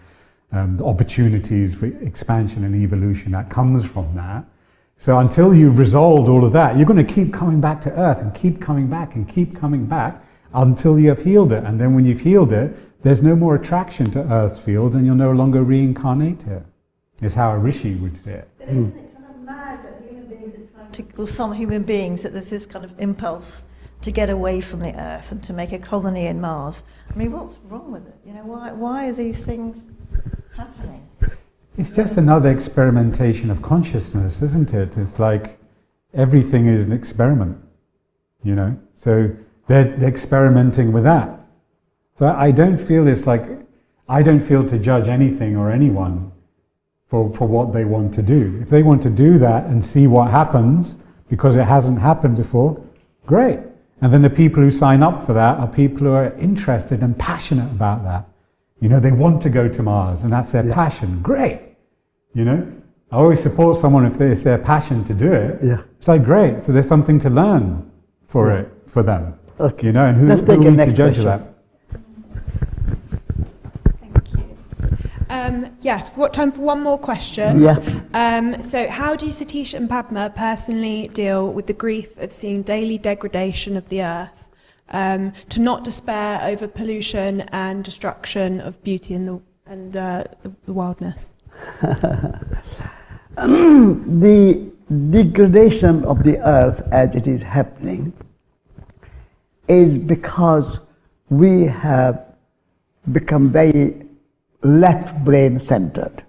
[SPEAKER 3] opportunities for expansion and evolution that comes from that. So until you've resolved all of that, you're going to keep coming back to Earth and keep coming back and keep coming back until you have healed it. And then when you've healed it, there's no more attraction to Earth's fields and you'll no longer reincarnate here, is how a rishi would say it.
[SPEAKER 5] But isn't it kind of mad that human beings are trying to, well, some human beings, that there's this kind of impulse to get away from the Earth and to make a colony in Mars? I mean, what's wrong with it? Why are these things happening?
[SPEAKER 3] It's just another experimentation of consciousness, isn't it? It's like everything is an experiment, So they're experimenting with that. So I don't feel to judge anything or anyone for what they want to do. If they want to do that and see what happens, because it hasn't happened before, great. And then the people who sign up for that are people who are interested and passionate about that. They want to go to Mars, and that's their passion. Great. I always support someone if it's their passion to do it. Yeah. It's like, great. So there's something to learn for them.
[SPEAKER 2] Okay.
[SPEAKER 3] And who are we to judge that?
[SPEAKER 1] Thank you. Yes, we've got time for one more question.
[SPEAKER 2] Yeah.
[SPEAKER 1] So how do Satish and Padma personally deal with the grief of seeing daily degradation of the earth? To not despair over pollution and destruction of beauty and the wildness.
[SPEAKER 2] The degradation of the earth as it is happening is because we have become very left brain centered.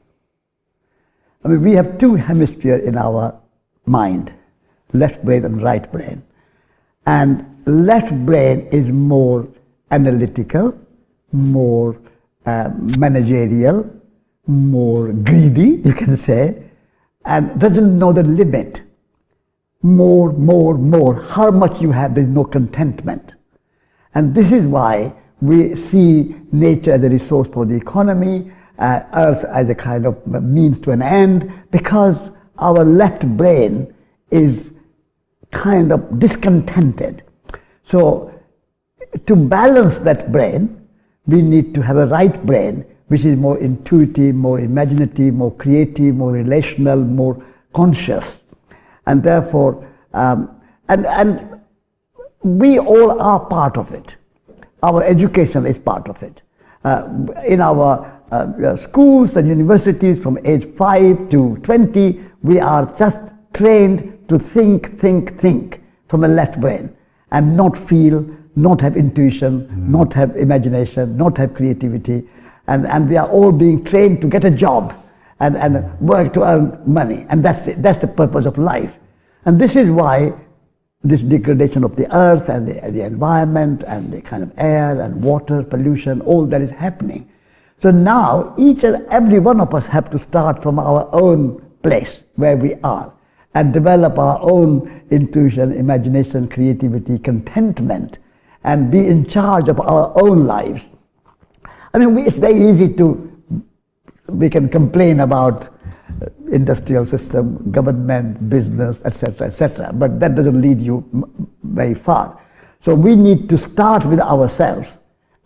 [SPEAKER 2] I mean, we have two hemispheres in our mind, left brain and right brain. And left brain is more analytical, more managerial, more greedy, you can say, and doesn't know the limit. More. How much you have, there's no contentment. And this is why we see nature as a resource for the economy, earth as a kind of means to an end, because our left brain is kind of discontented. So to balance that brain, we need to have a right brain, which is more intuitive, more imaginative, more creative, more relational, more conscious. And therefore, and we all are part of it. Our education is part of it. In our schools and universities from age 5 to 20, we are just trained to think from a left brain and not feel, not have intuition, not have imagination, not have creativity. And we are all being trained to get a job and work to earn money. And that's it. That's the purpose of life. And this is why this degradation of the earth and the environment and the kind of air and water pollution, all that is happening. So now each and every one of us have to start from our own place where we are and develop our own intuition, imagination, creativity, contentment, and be in charge of our own lives. I mean, it's very easy we can complain about industrial system, government, business, etc., etc. But that doesn't lead you very far. So we need to start with ourselves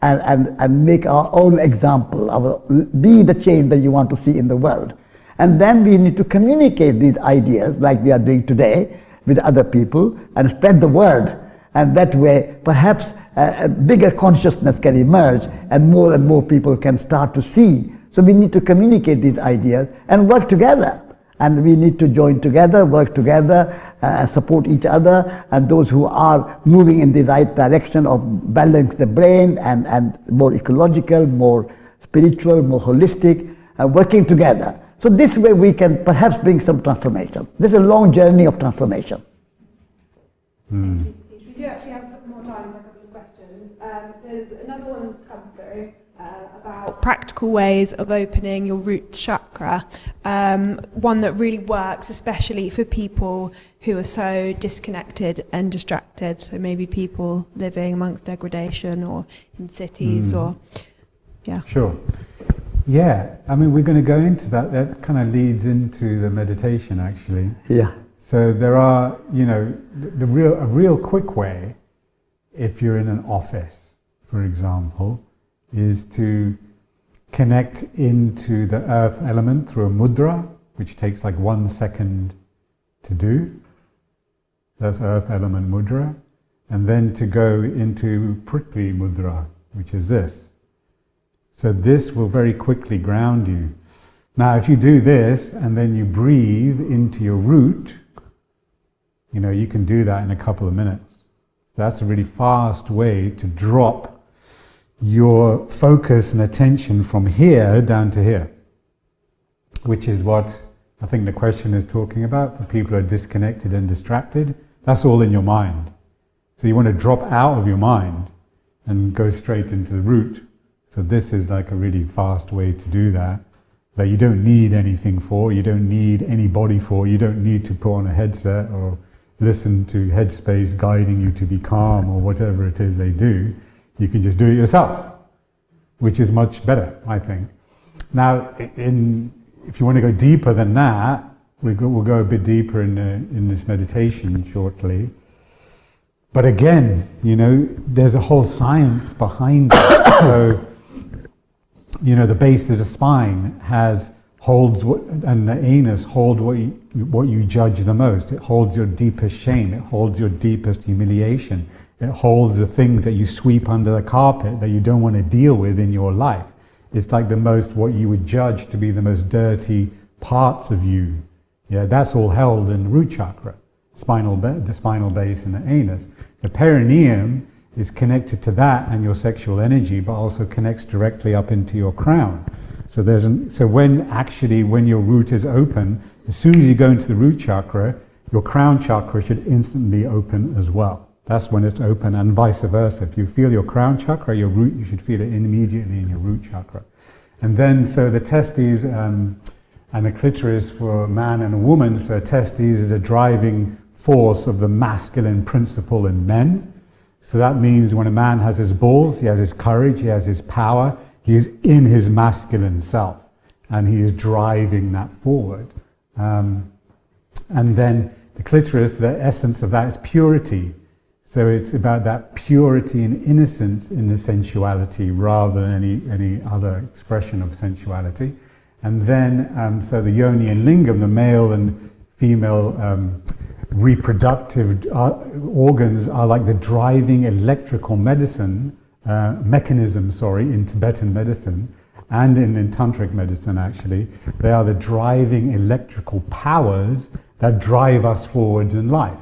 [SPEAKER 2] and make our own example, be the change that you want to see in the world. And then we need to communicate these ideas like we are doing today with other people and spread the word. And that way, perhaps a bigger consciousness can emerge and more people can start to see. So we need to communicate these ideas and work together. And we need to join together, work together, support each other, and those who are moving in the right direction of balance the brain and more ecological, more spiritual, more holistic, working together. So this way we can perhaps bring some transformation. This is a long journey of transformation.
[SPEAKER 1] We do actually have more time for a couple of questions. There's another one that's come through about practical ways of opening your root chakra. One that really works, especially for people who are so disconnected and distracted. So maybe people living amongst degradation or in cities or, yeah.
[SPEAKER 3] Sure. Yeah, I mean, we're going to go into that. That kind of leads into the meditation, actually.
[SPEAKER 2] Yeah.
[SPEAKER 3] So there are, you know, a real quick way, if you're in an office, for example, is to connect into the earth element through a mudra, which takes like 1 second to do. That's earth element mudra. And then to go into prithvi mudra, which is this. So this will very quickly ground you. Now, if you do this and then you breathe into your root, you know, you can do that in a couple of minutes. That's a really fast way to drop your focus and attention from here down to here, which is what I think the question is talking about for people who are disconnected and distracted. That's all in your mind. So you want to drop out of your mind and go straight into the root. So this is like a really fast way to do that you don't need anything for, you don't need anybody for, you don't need to put on a headset or listen to Headspace guiding you to be calm or whatever it is they do. You can just do it yourself, which is much better, I think. Now, if you want to go deeper than that, we'll go a bit deeper in this meditation shortly. But again, you know, there's a whole science behind it. So, you know, the base of the spine and the anus hold what you judge the most. It holds your deepest shame. It holds your deepest humiliation. It holds the things that you sweep under the carpet that you don't want to deal with in your life. It's like what you would judge to be the most dirty parts of you. Yeah, that's all held in the root chakra, the spinal base and the anus. The perineum is connected to that and your sexual energy, but also connects directly up into your crown. So when your root is open, as soon as you go into the root chakra, your crown chakra should instantly open as well. That's when it's open, and vice versa. If you feel your crown chakra, your root, you should feel it immediately in your root chakra. And then, so the testes and the clitoris for a man and a woman, so testes is a driving force of the masculine principle in men. So that means when a man has his balls, he has his courage, he has his power, he is in his masculine self, and he is driving that forward. And then the clitoris, the essence of that is purity. So it's about that purity and innocence in the sensuality rather than any other expression of sensuality. And then, so the yoni and lingam, the male and female reproductive organs are like the driving electrical mechanism in Tibetan medicine and in tantric medicine actually. They are the driving electrical powers that drive us forwards in life.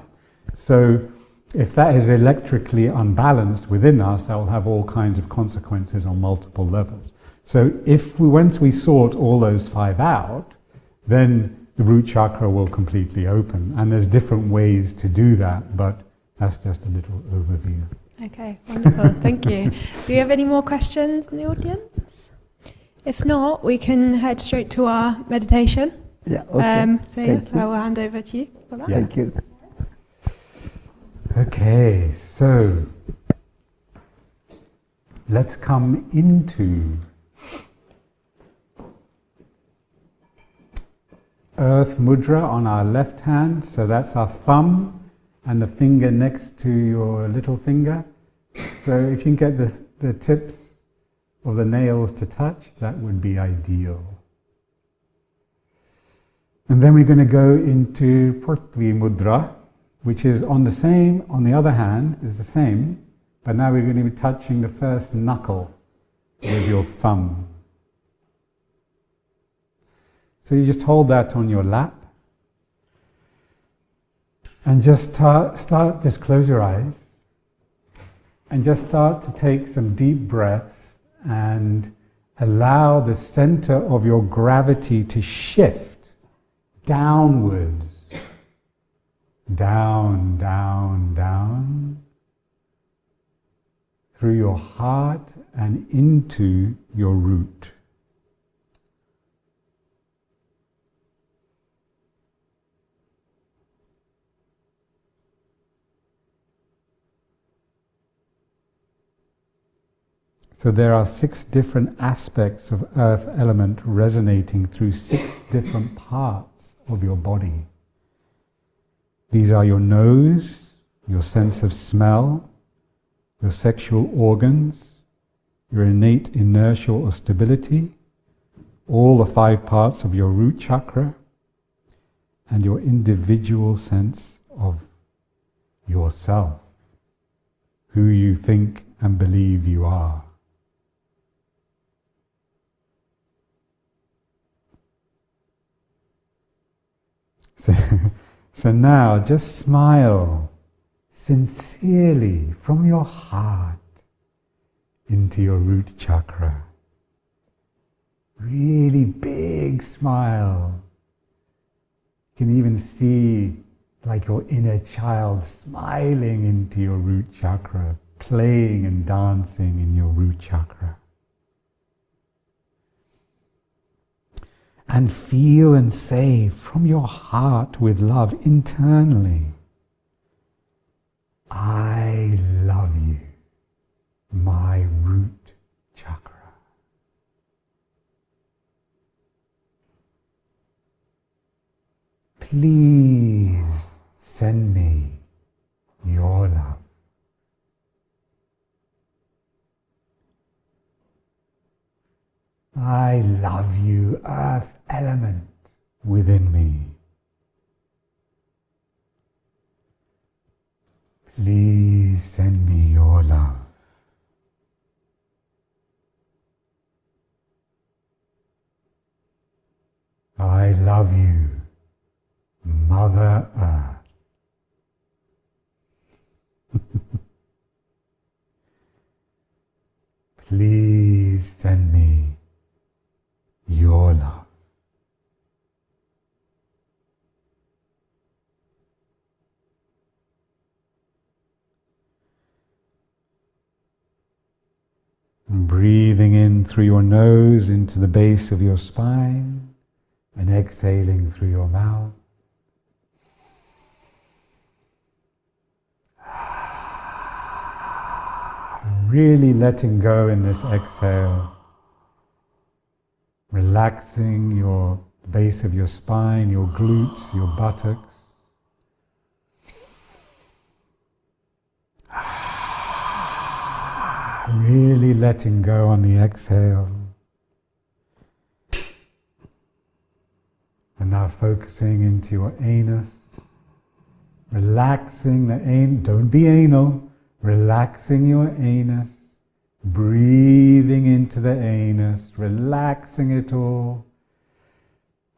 [SPEAKER 3] So if that is electrically unbalanced within us, that will have all kinds of consequences on multiple levels. So once we sort all those 5 out, then the root chakra will completely open. And there's different ways to do that, but that's just a little overview.
[SPEAKER 1] Okay, wonderful. Thank you. Do you have any more questions in the audience? If not, we can head straight to our meditation.
[SPEAKER 2] Yeah, okay.
[SPEAKER 1] I will hand over to you for that.
[SPEAKER 2] Yeah. Thank you.
[SPEAKER 3] Okay, so let's come into earth mudra on our left hand, so that's our thumb and the finger next to your little finger. So if you can get the tips of the nails to touch, that would be ideal. And then we're going to go into Prithvi mudra, which is on the other hand, is the same, but now we're going to be touching the first knuckle with your thumb. So you just hold that on your lap and just just close your eyes and just start to take some deep breaths and allow the center of your gravity to shift downwards. Down, down, down, through your heart and into your root. So there are 6 different aspects of earth element resonating through 6 different parts of your body. These are your nose, your sense of smell, your sexual organs, your innate inertia or stability, all the 5 parts of your root chakra, and your individual sense of yourself, who you think and believe you are. So now just smile sincerely from your heart into your root chakra. Really big smile. You can even see like your inner child smiling into your root chakra, playing and dancing in your root chakra. And feel and say from your heart with love internally, I love you, my root chakra. Please send me your love. I love you, earth element within me. Please send me your love. I love you, Mother Earth. Please send me your love. And breathing in through your nose into the base of your spine and exhaling through your mouth. Really letting go in this exhale. Relaxing your base of your spine, your glutes, your buttocks. Really letting go on the exhale. And now focusing into your anus. Relaxing the anus. Don't be anal. Relaxing your anus. Breathing into the anus. Relaxing it all.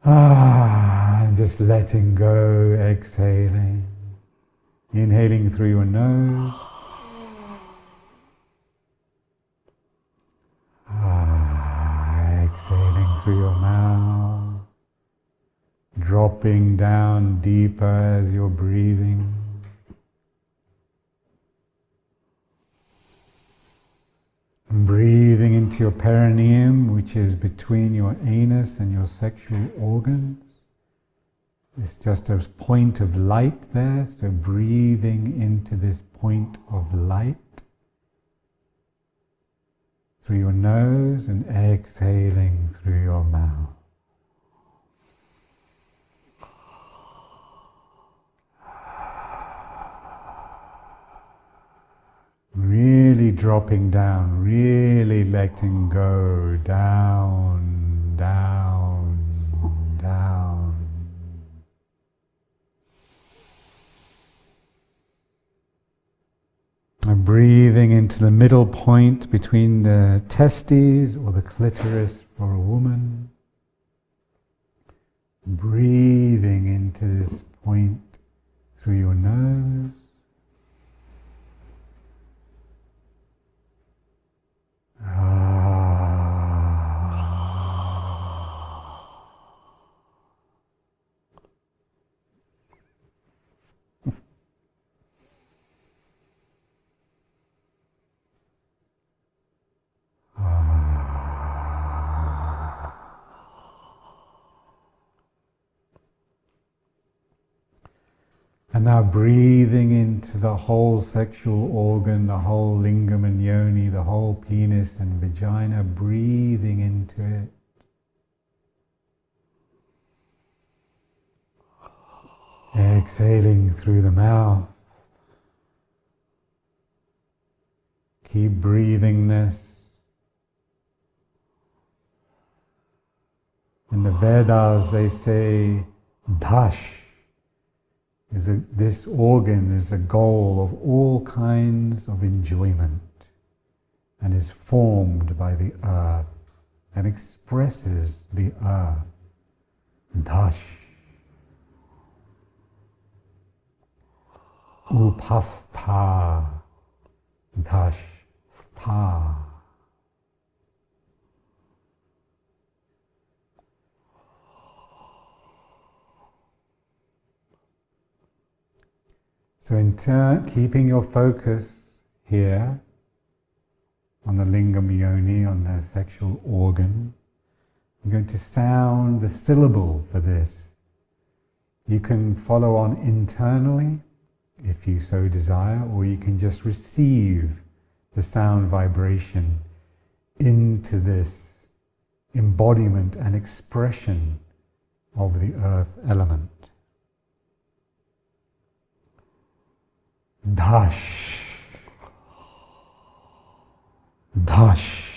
[SPEAKER 3] And just letting go, exhaling. Inhaling through your nose. Exhaling through your mouth, dropping down deeper as you're breathing. And breathing into your perineum, which is between your anus and your sexual organs. It's just a point of light there, so breathing into this point of light. Through your nose and exhaling through your mouth. dropping down, really letting go, down, down, down. And breathing into the middle point between the testes or the clitoris for a woman. Breathing into this point through your nose. And now breathing into the whole sexual organ, the whole lingam and yoni, the whole penis and vagina, breathing into it. Exhaling through the mouth. Keep breathing this. In the Vedas they say, dash. This organ is a goal of all kinds of enjoyment and is formed by the earth and expresses the earth. Dash. Upastha. Dash. Stha. So in turn, keeping your focus here on the lingam yoni, on the sexual organ, I'm going to sound the syllable for this. You can follow on internally, if you so desire, or you can just receive the sound vibration into this embodiment and expression of the earth element. Dash, dash,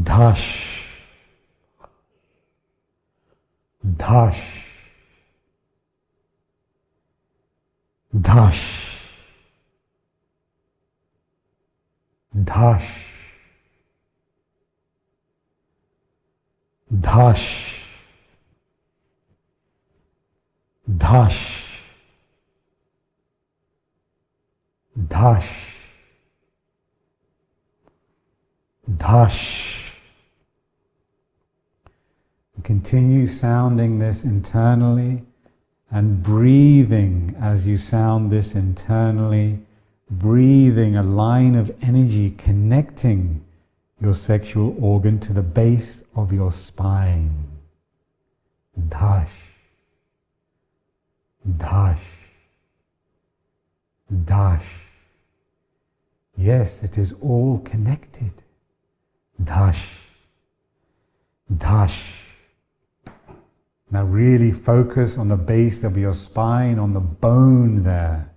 [SPEAKER 3] dash, dash, dash, dash, dash, dash. Dash, dash. Continue sounding this internally and breathing as you sound this internally, breathing a line of energy connecting your sexual organ to the base of your spine. Dash, dash, dash. Yes, it is all connected. Dash, dash. Now really focus on the base of your spine, on the bone there.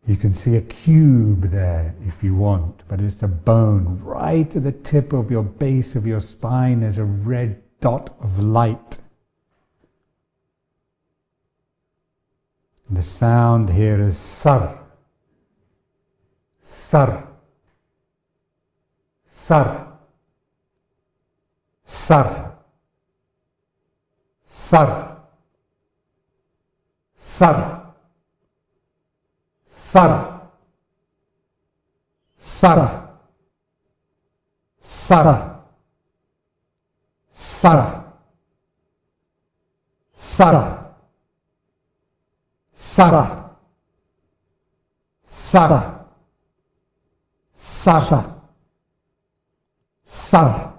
[SPEAKER 3] You can see a cube there if you want, but it's a bone. Right at the tip of your base of your spine, there's a red dot of light. The sound here is sar. Sar, sar, sar, sar, sar, sar, sar, sar, sar, sar, sar, sar. Sar, sar,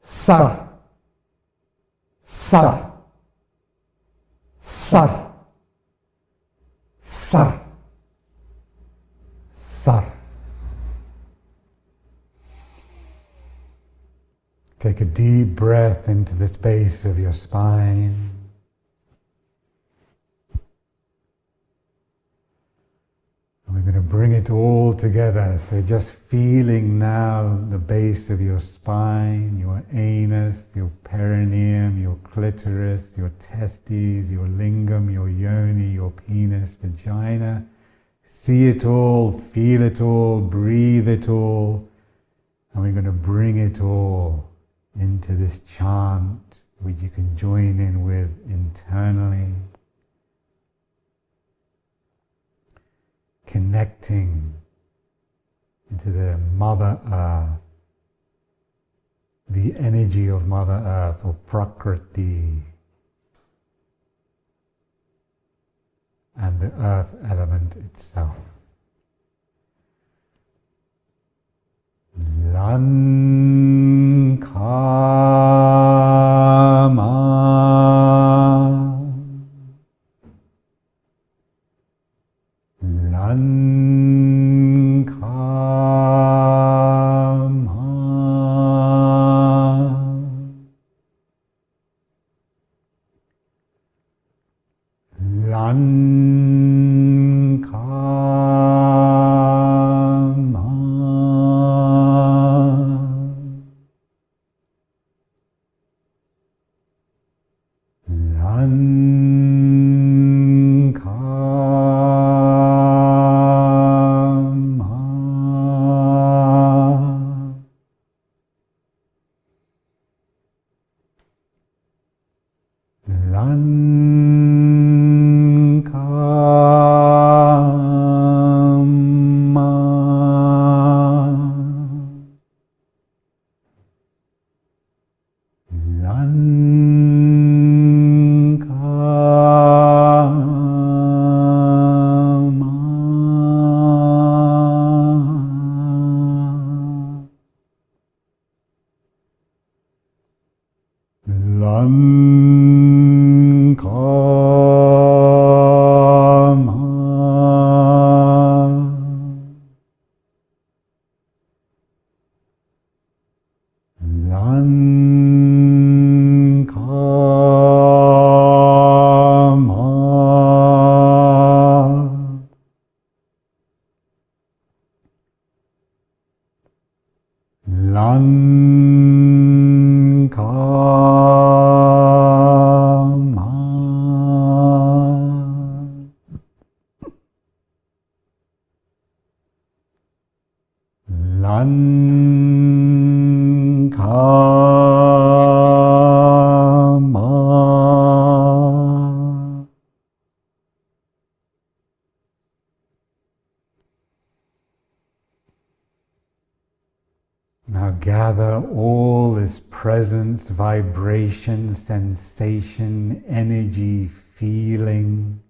[SPEAKER 3] sar, sar, sar, sar, sar. Take a deep breath into the space of your spine. it all together. So just feeling now the base of your spine, your anus, your perineum, your clitoris, your testes, your lingam, your yoni, your penis, vagina. See it all, feel it all, breathe it all. And we're going to bring it all into this chant, which you can join in with internally. Connecting into the Mother Earth, the energy of Mother Earth, or Prakriti, and the earth element itself. Lankama, Now gather all this presence, vibration, sensation, energy, feeling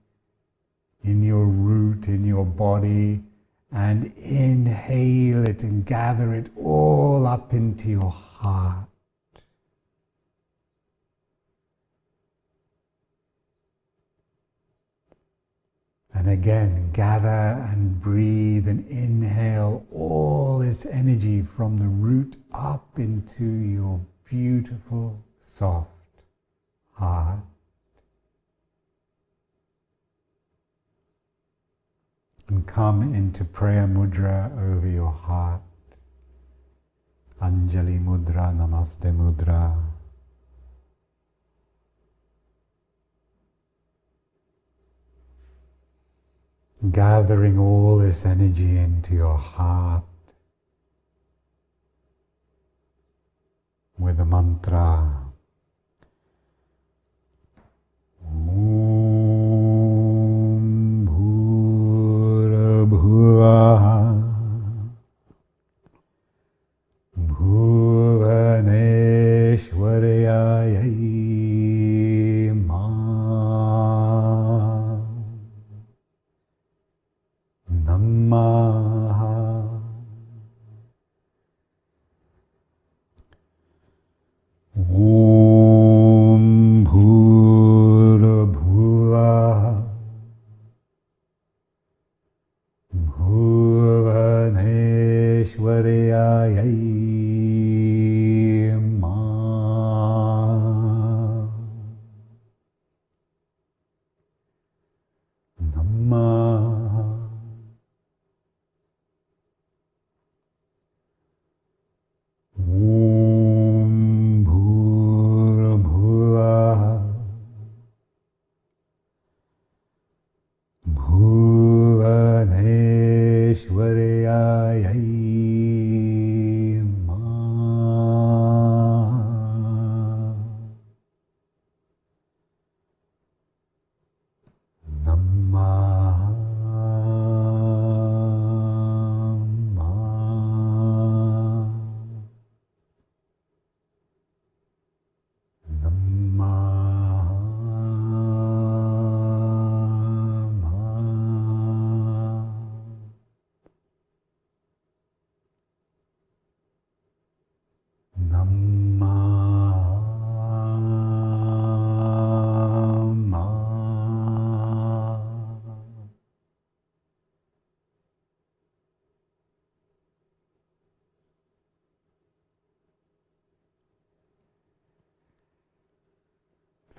[SPEAKER 3] in your root, in your body, and inhale it and gather it all up into your heart. And again, gather and breathe and inhale all this energy from the root up into your beautiful, soft heart. And come into prayer mudra over your heart. Anjali mudra, namaste mudra. Gathering all this energy into your heart with the mantra Om Bhura Bhuvaha Bhuvaneshwarayai Namaha. Om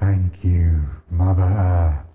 [SPEAKER 3] Thank you, Mother Earth.